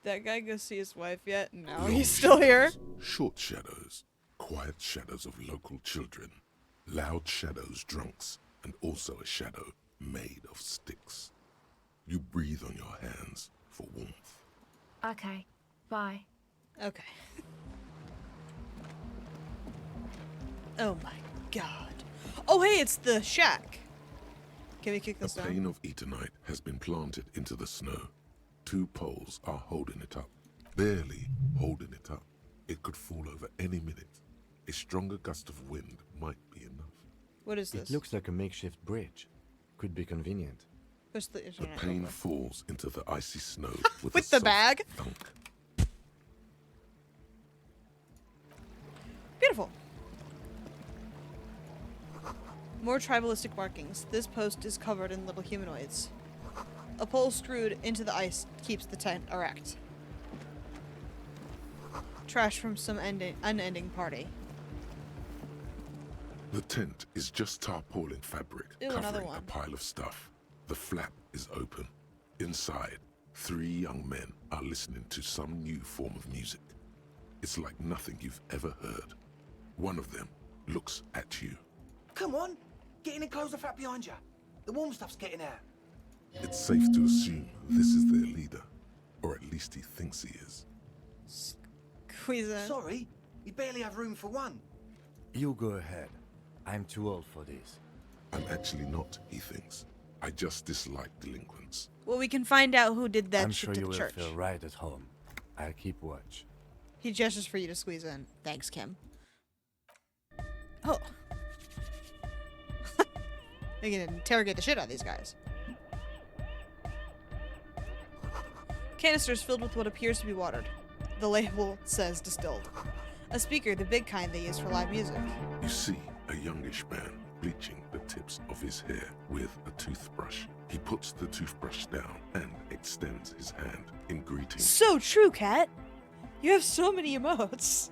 That guy go see his wife yet? No, Long he's still here. shadows, Short shadows, quiet shadows of local children, loud shadows, drunks, and also a shadow made of sticks. You breathe on your hands for warmth. Okay. Bye. Okay. Oh my god. Oh hey, it's the shack. Can we kick A this down? pane of Eternite has been planted into the snow. 2 poles are holding it up. Barely holding it up. It could fall over any minute. A stronger gust of wind might be enough. What is this? It looks like a makeshift bridge. Could be convenient. Push the The internet pane over. falls into the icy snow with, With a the soft bag? thunk. Beautiful. More tribalistic markings. This post is covered in little humanoids. A pole screwed into the ice keeps the tent erect. Trash from some unending party. The tent is just tarpaulin fabric Ooh, another covering a one. pile of stuff. The flap is open. Inside, 3 young men are listening to some new form of music. It's like nothing you've ever heard. One of them looks at you. Come on, get in and close the flap behind you. The warm stuff's getting out. It's safe to assume this is their leader, or at least he thinks he is. Squeeze in. Sorry, we barely have room for one. You go ahead. I'm too old for this. I'm actually not, he thinks. I just dislike delinquents. Well, we can find out who did that I'm shit sure to you the will church. feel right at home. I'll keep watch. He gestures for you to squeeze in. Thanks, Kim. Oh. They can interrogate the shit out of these guys. Canisters filled with what appears to be water. The label says distilled. A speaker, the big kind they use for live music. You see a youngish man bleaching the tips of his hair with a toothbrush. He puts the toothbrush down and extends his hand in greeting. So true, Kat. You have so many emotes.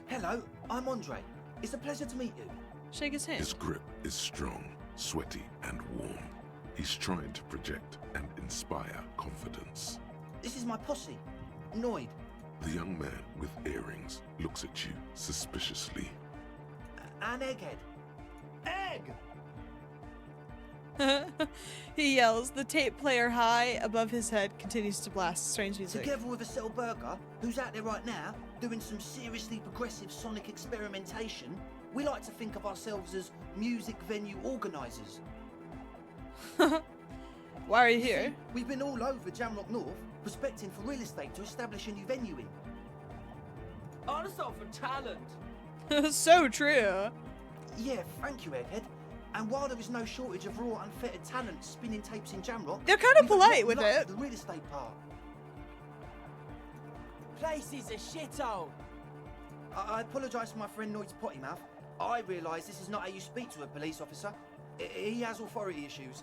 Hello, I'm Andre. It's a pleasure to meet you. Shake his hand. His grip is strong, sweaty, and warm. He's trying to project and inspire confidence. This is my posse, Noid. The young man with earrings looks at you suspiciously. And Egghead. Egg! He yells. The tape player high above his head continues to blast strange music. Together with Acel Burger, who's out there right now, doing some seriously progressive sonic experimentation, we like to think of ourselves as music venue organisers. Why are you here? See, we've been all over Jamrock North, prospecting for real estate to establish a new venue in. Also for talent. So true. Yeah, thank you, Egghead. And while there is no shortage of raw, unfettered talent spinning tapes in Jamrock, They're kind of we've polite got with luck it. The real estate part. Place is a shithole. I apologise for my friend Noid's potty mouth. I realise this is not how you speak to a police officer. He has authority issues.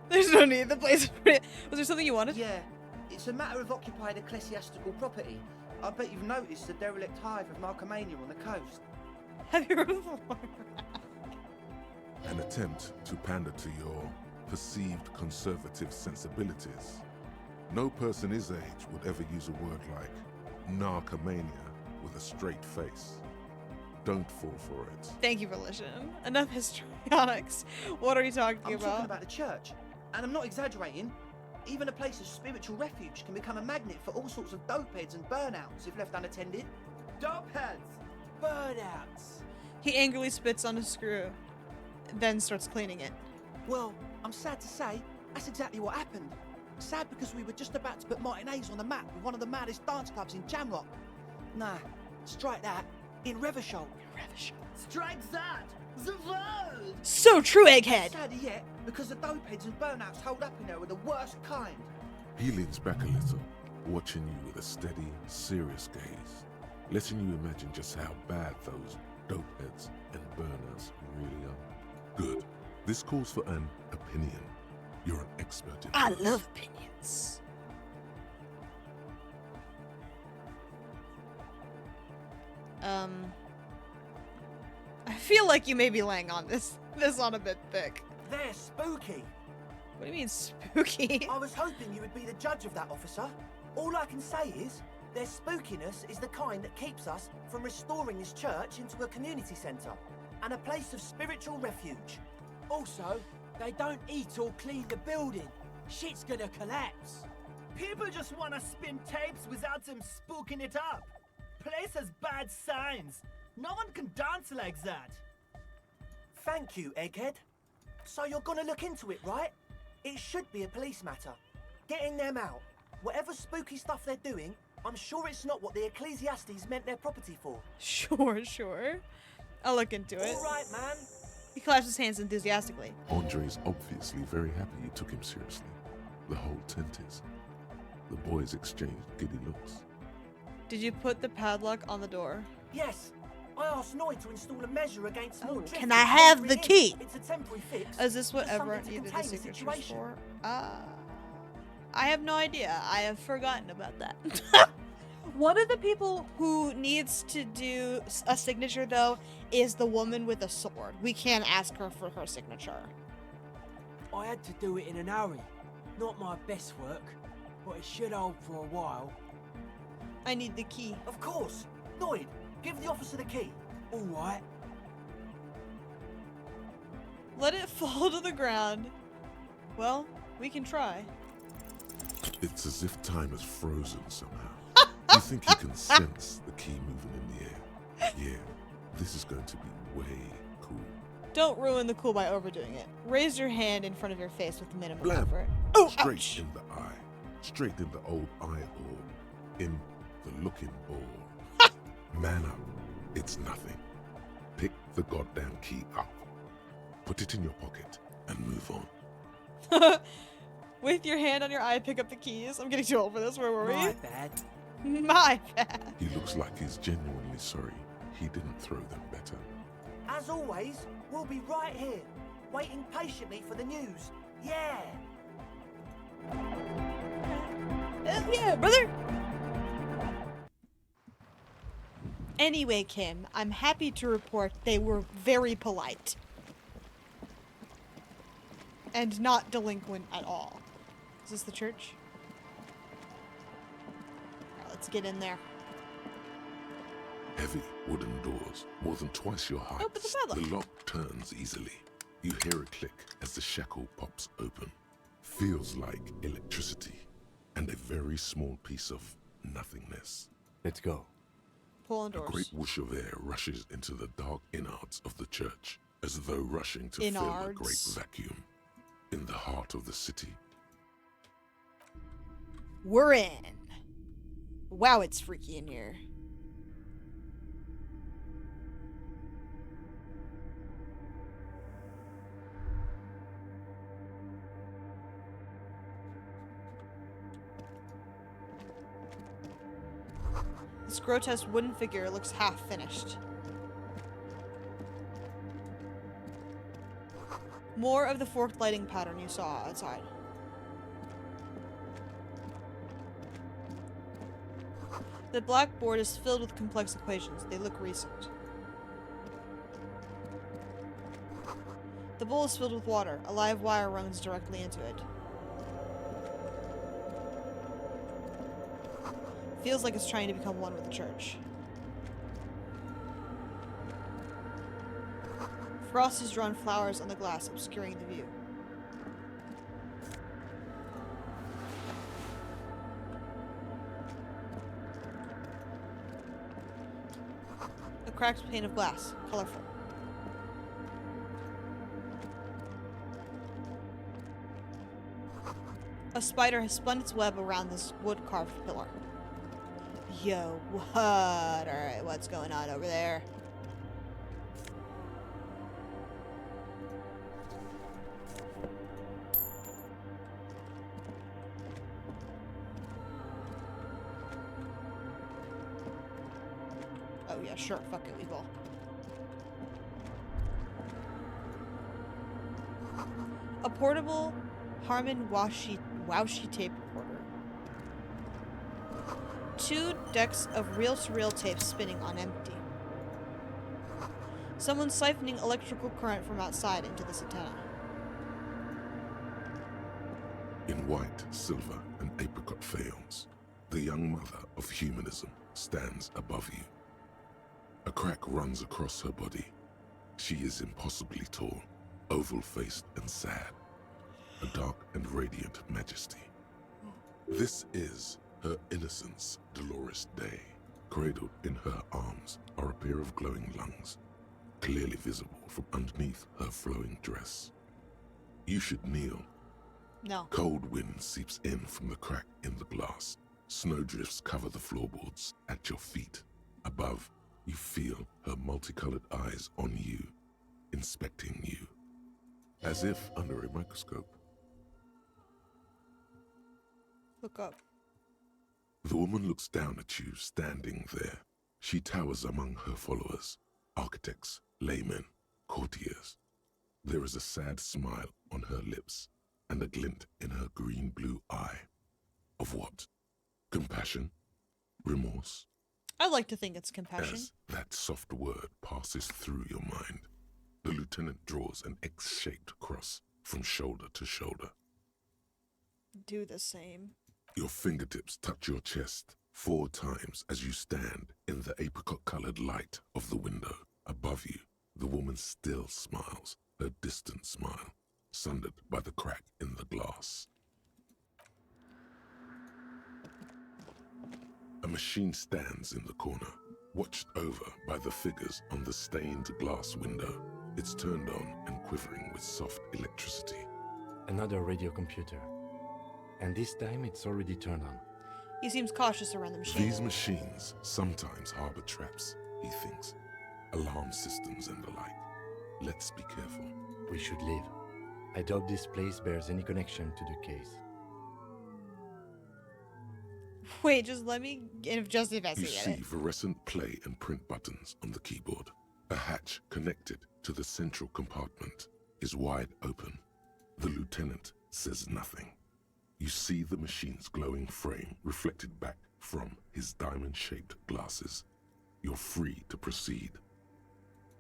There's no need. The place is pretty... Was there something you wanted? Yeah, it's a matter of occupied ecclesiastical property. I bet you've noticed the derelict hive of Marcomania on the coast. Have you heard of An attempt to pander to your perceived conservative sensibilities. No person his age would ever use a word like narcomania with a straight face. Don't fall for it. Thank you for listening. Enough histrionics. What are you talking I'm about? talking about the church, and I'm not exaggerating. Even a place of spiritual refuge can become a magnet for all sorts of dopeheads and burnouts if left unattended. Dopeheads. Burnouts. He angrily spits on a screw, then starts cleaning it. Well, I'm sad to say, that's exactly what happened. Sad because we were just about to put Martinez on the map with one of the maddest dance clubs in Jamrock. Nah, strike that. In Revachol. Strike that. The world. So true, Egghead. Sadder yet, because the dopeheads and burnouts hold up in there were the worst kind. He leans back a little, watching you with a steady, serious gaze, letting you imagine just how bad those dopeheads and burnouts really are. Good. This calls for an opinion. You're an expert in I this. love opinions. I feel like you may be laying on this on a bit thick. They're spooky. What do you mean spooky? I was hoping you would be the judge of that, officer. All I can say is, their spookiness is the kind that keeps us from restoring this church into a community centre and a place of spiritual refuge. Also, they don't eat or clean the building. Shit's gonna collapse. People just wanna spin tapes without them spooking it up. Place has bad signs. No one can dance like that. Thank you, Egghead. So you're gonna look into it, right? It should be a police matter. Getting them out. Whatever spooky stuff they're doing, I'm sure it's not what the Ecclesiastes meant their property for. Sure. I'll look into it. All right, man. He claps his hands enthusiastically. Andre's obviously very happy you took him seriously. The whole tent is. The boys exchanged giddy looks. Did you put the padlock on the door? Yes. I asked Noid to install a measure against small drift. Can I have the in. key? It's a temporary fix. Is this what just everyone something to needed the contain the signatures situation. for? I have no idea. I have forgotten about that. One of the people who needs to do a signature, though, is the woman with a sword. We can't ask her for her signature. I had to do it in a hurry. Not my best work, but it should hold for a while. I need the key. Of course. Lloyd, give the officer the key. All right. Let it fall to the ground. Well, we can try. It's as if time is frozen somehow. You think you can sense the key moving in the air. Yeah, this is going to be way cool. Don't ruin the cool by overdoing it. Raise your hand in front of your face with minimum Blam! effort. Oh, Straight ouch. in the eye. Straight in the old eye hole. In the looking ball. Man up. It's nothing. Pick the goddamn key up. Put it in your pocket and move on. With your hand on your eye, pick up the keys. I'm getting too old for this. Where were we? My bad. My bad. He looks like he's genuinely sorry he didn't throw them better. As always, we'll be right here, waiting patiently for the news. Yeah! Yeah, brother! Anyway, Kim, I'm happy to report they were very polite. And not delinquent at all. Is this the church? Alright, let's get in there. Heavy wooden doors, more than twice your height. Open the padlock. The lock turns easily. You hear a click as the shackle pops open. Feels like electricity and a very small piece of nothingness. Let's go. Pulling A doors. great whoosh of air rushes into the dark innards of the church, as though rushing to fill a great Innards. vacuum. In the heart of the city. We're in. Wow, it's freaky in here. This grotesque wooden figure looks half finished. More of the forked lighting pattern you saw outside. The blackboard is filled with complex equations. They look recent. The bowl is filled with water. A live wire runs directly into it. Feels like it's trying to become one with the church. Frost has drawn flowers on the glass, obscuring the view. A cracked pane of glass, colorful. A spider has spun its web around this wood-carved pillar. Yo, what? Alright, what's going on over there? Oh yeah, sure, fuck it, we will. A portable Harman washi tape recorder. 2 decks of reel-to-reel tape spinning on empty. Someone siphoning electrical current from outside into this antenna. In white, silver, and apricot faience, the young mother of humanism stands above you. A crack runs across her body. She is impossibly tall, oval-faced and sad. A dark and radiant majesty. This is her innocence, Dolores Day. Cradled in her arms are a pair of glowing lungs, clearly visible from underneath her flowing dress. You should kneel. No. Cold wind seeps in from the crack in the glass. Snowdrifts cover the floorboards at your feet. Above, you feel her multicolored eyes on you, inspecting you, as if under a microscope. Look up. The woman looks down at you, standing there. She towers among her followers, architects, laymen, courtiers. There is a sad smile on her lips and a glint in her green-blue eye. Of what? Compassion? remorse? I'd like to think it's compassion. As that soft word passes through your mind, the lieutenant draws an X-shaped cross from shoulder to shoulder. Do the same. Your fingertips touch your chest 4 times as you stand in the apricot-colored light of the window. Above you, the woman still smiles, her distant smile, sundered by the crack in the glass. A machine stands in the corner, watched over by the figures on the stained glass window. It's turned on and quivering with soft electricity. Another radio computer. And this time it's already turned on. He seems cautious around the machine. These machines sometimes harbor traps, he thinks. Alarm systems and the like. Let's be careful. We should leave. I doubt this place bears any connection to the case. Wait, just let me just You investigate see it. fluorescent play and print buttons on the keyboard. A hatch connected to the central compartment is wide open. The lieutenant says nothing. You see the machine's glowing frame reflected back from his diamond-shaped glasses. You're free to proceed.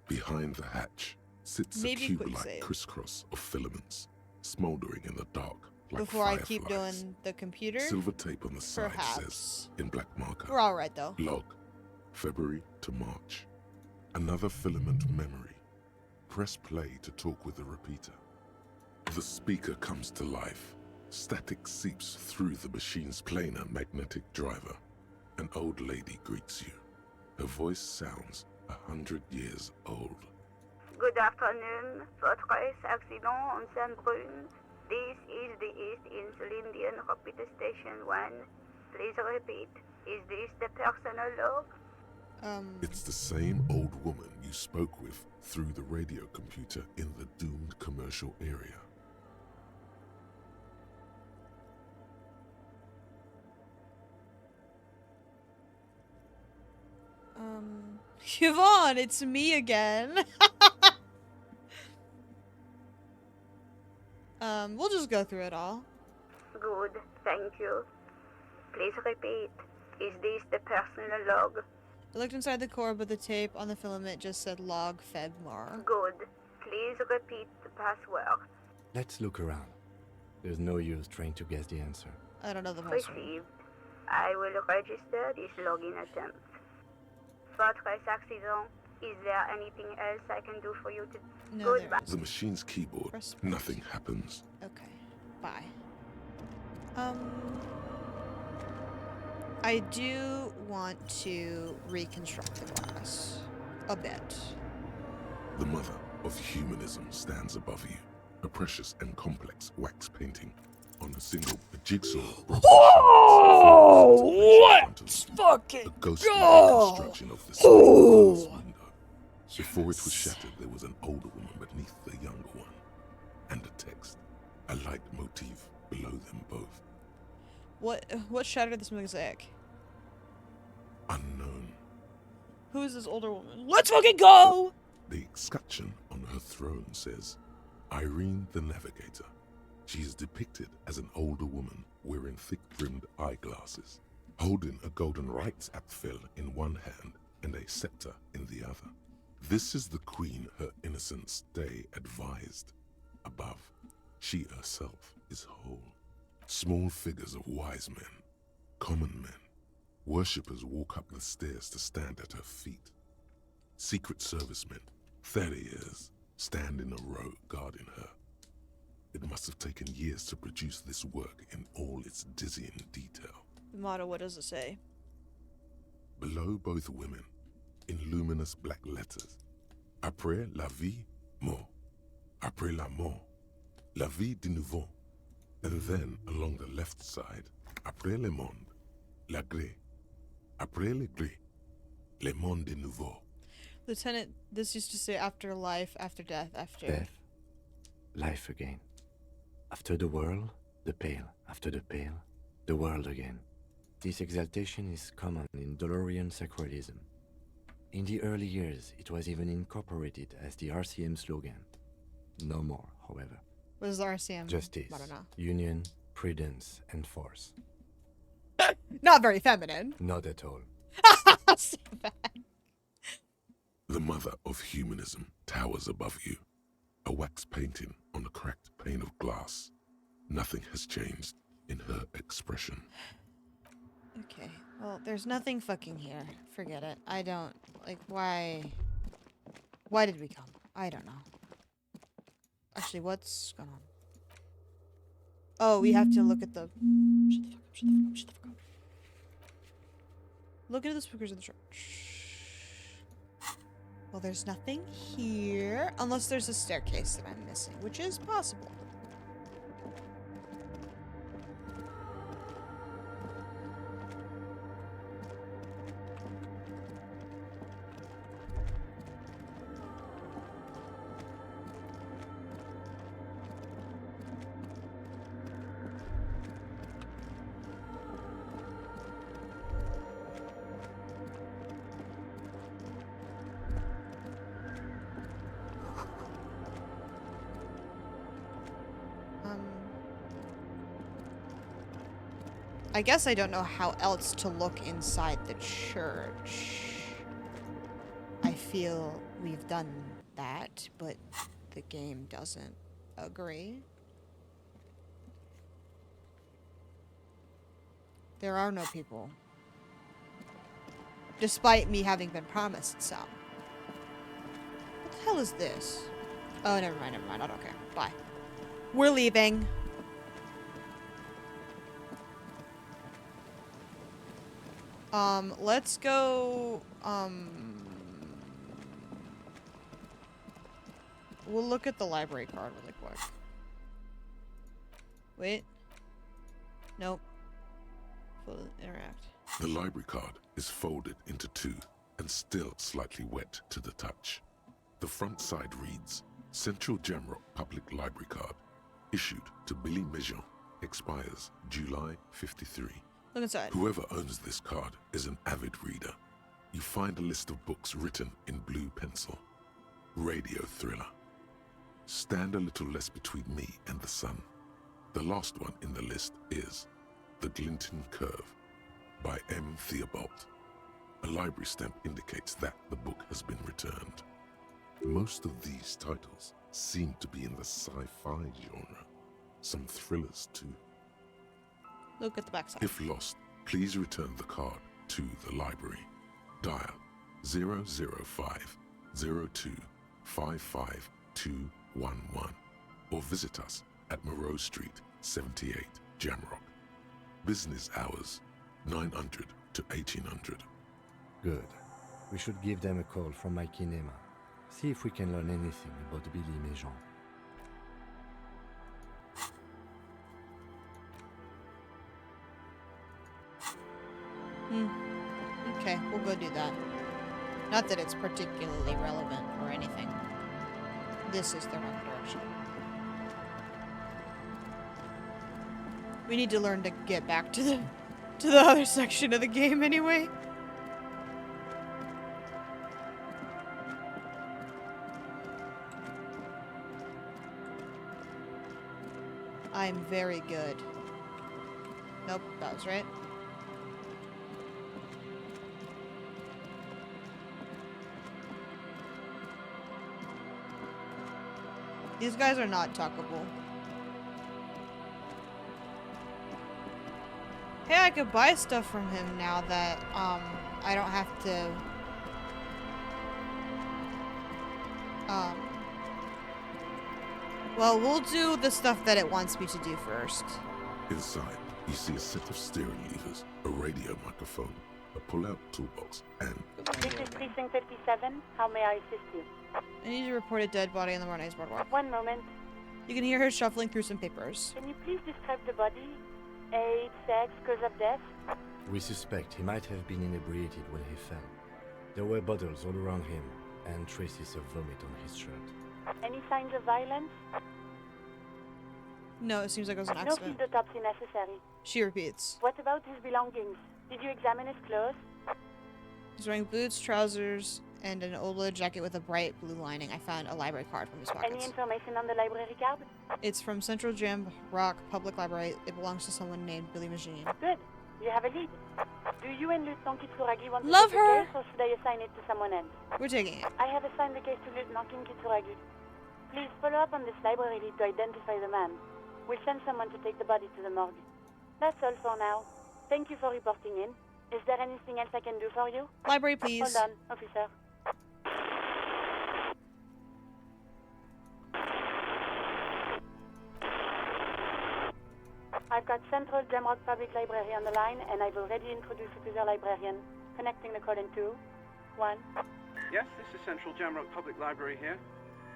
Behind the hatch sits Maybe a quick cube-like save. crisscross of filaments, smoldering in the dark like Before I fireflies. keep doing the computer. Silver tape on the side says, Perhaps. in black marker, We're all right though. log, February to March. Another filament memory. Press play to talk with the repeater. The speaker comes to life. Static seeps through the machine's planar magnetic driver. An old lady greets you. Her voice sounds 100 years old. Good afternoon. Votre accident on Saint-Brune. This is the East Insulindian Repeater Station 1. Please repeat. Is this the personal log? It's the same old woman you spoke with through the radio computer in the doomed commercial area. Yvonne, it's me again. We'll just go through it all. Good, thank you. Please repeat. Is this the personal log? I looked inside the core, but the tape on the filament just said log feb more. Good. Please repeat the password. Let's look around. There's no use trying to guess the answer. I don't know the password. Received. I will register this login attempt. Votre accident. Is there anything else I can do for you to... No, there Goodbye. The machine's keyboard, nothing happens. Okay, bye. I do want to reconstruct the glass a bit. The mother of humanism stands above you, a precious and complex wax painting on a single jigsaw. Oh, let's fucking a ghostly go! reconstruction of the glass window. Before it was shattered, there was an older woman beneath the younger one, and a text, a light motif below them both. What shattered this mosaic? Unknown. Who is this older woman? Let's fucking go! The escutcheon on her throne says, Irene the Navigator. She is depicted as an older woman wearing thick-brimmed eyeglasses, holding a golden Reichsapfel in one hand and a scepter in the other. This is the queen her innocence day advised. Above, she herself is whole. Small figures of wise men, common men, worshippers walk up the stairs to stand at her feet. Secret servicemen, 30 years, stand in a row guarding her. It must have taken years to produce this work in all its dizzying detail. The motto, what does it say? Below both women, in luminous black letters, Après la vie, mort. Après la mort, la vie de nouveau. And then, along the left side, Après le monde, la gré. Après le gré, le monde de nouveau. Lieutenant, this used to say after life, after death, after... Death, life again. After the world, the pale. After the pale, the world again. This exaltation is common in Dolorian sacralism. In the early years, it was even incorporated as the RCM slogan. No more, however. What is the RCM? Justice, I don't know. union, prudence, and force. Not very feminine. Not at all. So bad. The mother of humanism towers above you, a wax painting on a cracked pane of glass. Nothing has changed in her expression. Okay, well, there's nothing fucking here. Forget it. I don't, like, why... Why did we come? I don't know. Actually, what's going on? Oh, we have to look at the... Shut the fuck up, shut the fuck up, shut the fuck up. Look into the speakers of the church. Well, there's nothing here. Unless there's a staircase that I'm missing, which is possible. I guess I don't know how else to look inside the church. I feel we've done that, but the game doesn't agree. There are no people. Despite me having been promised some. What the hell is this? Oh, never mind, I don't care. Bye. We're leaving. Let's go, we'll look at the library card really quick. Wait. Nope. Full interact. The library card is folded into two and still slightly wet to the touch. The front side reads, Central Jamrock Public Library Card, issued to Billy Mejean, expires July 53. Look inside. Whoever owns this card is an avid reader. You find a list of books written in blue pencil. Radio thriller. Stand a little less between me and the sun. The last one in the list is The Glinton Curve by M. Theobald. A library stamp indicates that the book has been returned. Most of these titles seem to be in the sci-fi genre. Some thrillers too. Look at the backside. If lost, please return the card to the library. Dial 005 02 55211 or visit us at Moreau Street, 78, Jamrock. Business hours 900 to 1800. Good. We should give them a call from my kinema. See if we can learn anything about Billy Mejean. Okay, we'll go do that. Not that it's particularly relevant or anything. This is the wrong direction. We need to learn to get back to the other section of the game anyway. I'm very good. Nope, that was right. These guys are not talkable. Hey, I could buy stuff from him now that, I don't have to, well, we'll do the stuff that it wants me to do first. Inside, you see a set of steering levers, a radio microphone, a pull-out toolbox, and... This is Precinct 57. How may I assist you? I need to report a dead body on the Mornay's boardwalk. One moment. You can hear her shuffling through some papers. Can you please describe the body? Age, sex, cause of death? We suspect he might have been inebriated when he fell. There were bottles all around him, and traces of vomit on his shirt. Any signs of violence? No, it seems like it was an No accident. field autopsy necessary. She repeats. What about his belongings? Did you examine his clothes? He's wearing boots, trousers, and an old leather jacket with a bright blue lining. I found a library card from his Any pockets. information on the library card? It's from Central Jam Rock Public Library. It belongs to someone named Billy Mejean. Good. You have a lead. Do you and Lieutenant Kitsuragi want to Love take her. the case, or should I assign it to someone else? We're taking it. I have assigned the case to Lieutenant Kitsuragi. Please follow up on this library lead to identify the man. We'll send someone to take the body to the morgue. That's all for now. Thank you for reporting in. Is there anything else I can do for you? Library, please. Hold on, officer. I've got Central Jamrock Public Library on the line, and I've already introduced you to their librarian. Connecting the call in 2, 1. Yes, this is Central Jamrock Public Library here.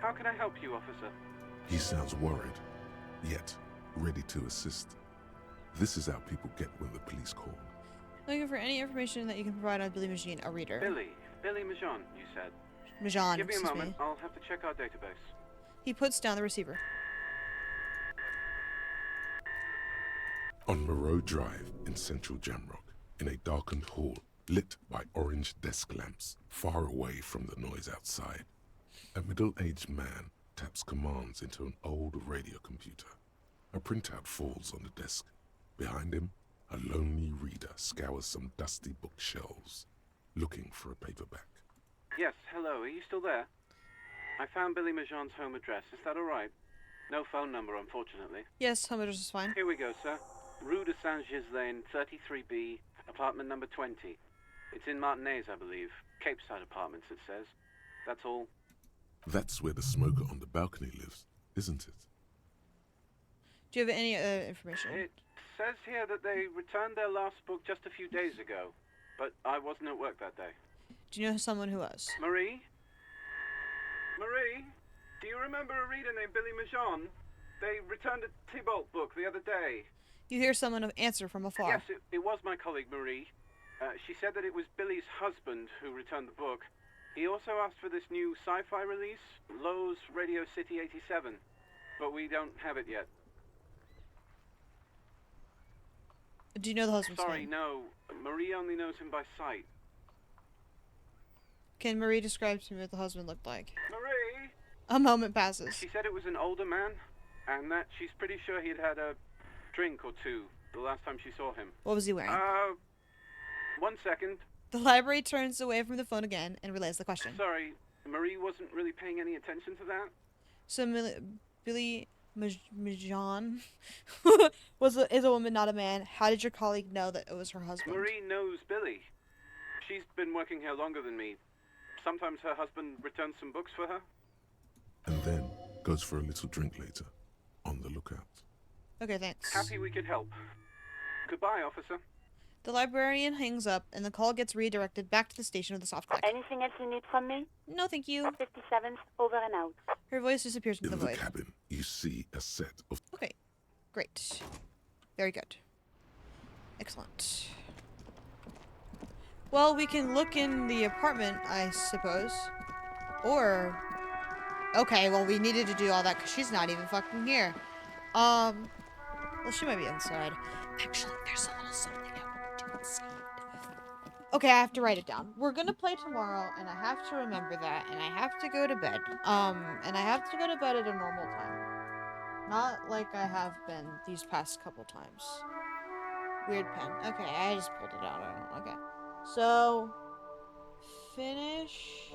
How can I help you, officer? He sounds worried, yet ready to assist. This is how people get when the police call. Looking for any information that you can provide on Billy Machine, a reader. Billy Majon, you said. Majon, Give me a excuse moment. me. I'll have to check our database. He puts down the receiver. On Moreau Drive in central Jamrock, in a darkened hall lit by orange desk lamps, far away from the noise outside, a middle-aged man taps commands into an old radio computer. A printout falls on the desk. Behind him, a lonely reader scours some dusty bookshelves, looking for a paperback. Yes, hello. Are you still there? I found Billy Majon's home address. Is that all right? No phone number, unfortunately. Yes, home address is fine. Here we go, sir. Rue de Saint-Ghislain, 33B, apartment number 20. It's in Martinez, I believe. Cape Side Apartments, it says. That's all. That's where the smoker on the balcony lives, isn't it? Do you have any other information? It says here that they returned their last book just a few days ago, but I wasn't at work that day. Do you know someone who was? Marie? Marie? Do you remember a reader named Billy Majon? They returned a Tybalt book the other day. You hear someone answer from afar. Yes, it was my colleague Marie. She said that it was Billy's husband who returned the book. He also asked for this new sci-fi release, Lowe's Radio City 87, but we don't have it yet. Do you know the husband's Sorry, name? no. Marie only knows him by sight. Can Marie describe to me what the husband looked like? Marie? A moment passes. She said it was an older man, and that she's pretty sure he'd had a drink or two the last time she saw him. What was he wearing? 1 second. The library turns away from the phone again and relays the question. Sorry, Marie wasn't really paying any attention to that. So Billy Majon is a woman, not a man. How did your colleague know that it was her husband? Marie knows Billy. She's been working here longer than me. Sometimes her husband returns some books for her. And then goes for a little drink later, on the lookout. Okay, thanks. Happy we could help. Goodbye, officer. The librarian hangs up, and the call gets redirected back to the station with a soft click. Anything else you need from me? No, thank you. 57th, over and out. Her voice disappears into In the the void. cabin, you see a set of... Okay, great. Very good. Excellent. Well, we can look in the apartment, I suppose. Or... Okay, well, we needed to do all that because she's not even fucking here. Well, she might be inside. Actually, there's a little something I want to do inside. Okay, I have to write it down. We're gonna play tomorrow, and I have to remember that, and I have to go to bed. And I have to go to bed at a normal time. Not like I have been these past couple times. Weird pen. Okay, I just pulled it out. I don't. Okay. So, finish.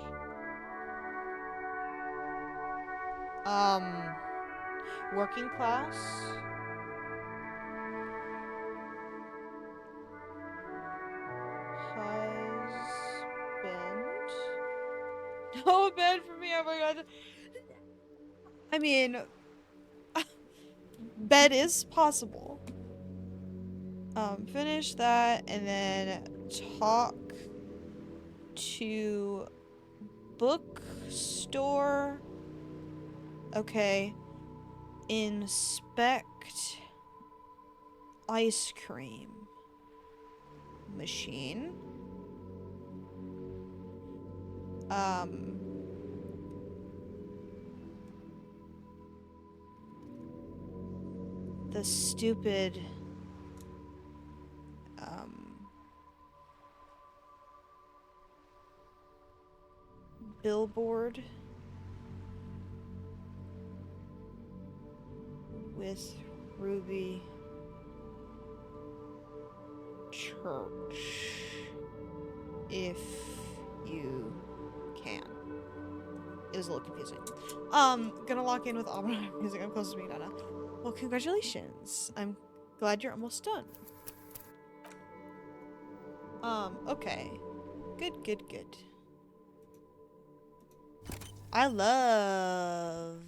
Working class. Husband. No bed for me. Oh my god. I mean, bed is possible. Finish that and then talk to bookstore. Okay. Inspect ice cream machine. The stupid billboard with Ruby church if you can. It was a little confusing. Gonna lock in with opera music. I'm close to being done now. Well, congratulations. I'm glad you're almost done. Okay. Good. I love,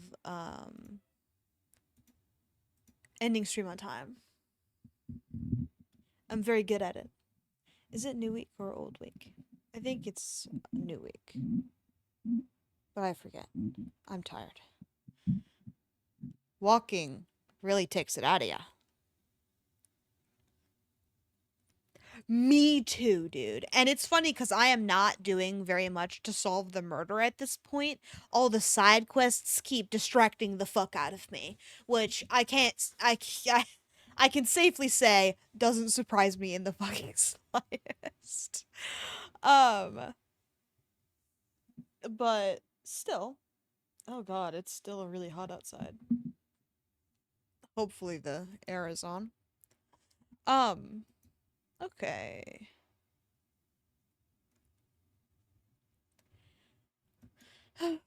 ending stream on time. I'm very good at it. Is it new week or old week? I think it's new week. But I forget. I'm tired. Walking really takes it out of ya. Me too, dude. And it's funny because I am not doing very much to solve the murder at this point. All the side quests keep distracting the fuck out of me, which I can safely say doesn't surprise me in the fucking slightest. But still, oh god, it's still really hot outside. Hopefully the air is on. Okay. I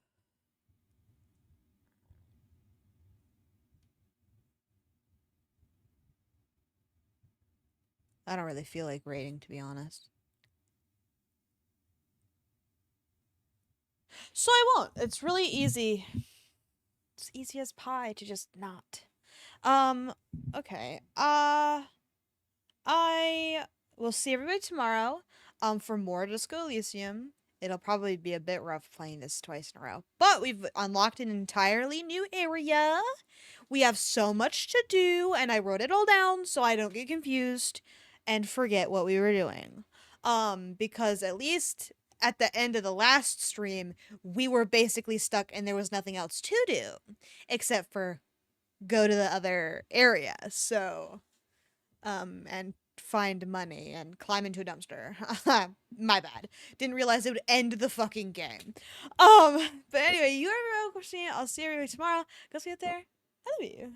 don't really feel like raiding, to be honest. So I won't. It's really easy. It's easy as pie to just not. Okay. I will see everybody tomorrow. For more Disco Elysium. It'll probably be a bit rough playing this twice in a row. But we've unlocked an entirely new area. We have so much to do, and I wrote it all down so I don't get confused and forget what we were doing. Because at least at the end of the last stream, we were basically stuck and there was nothing else to do except for go to the other area. So, and find money and climb into a dumpster. My bad. Didn't realize it would end the fucking game. But anyway, you are very Christine. I'll see you tomorrow. Go see you out there. I love you.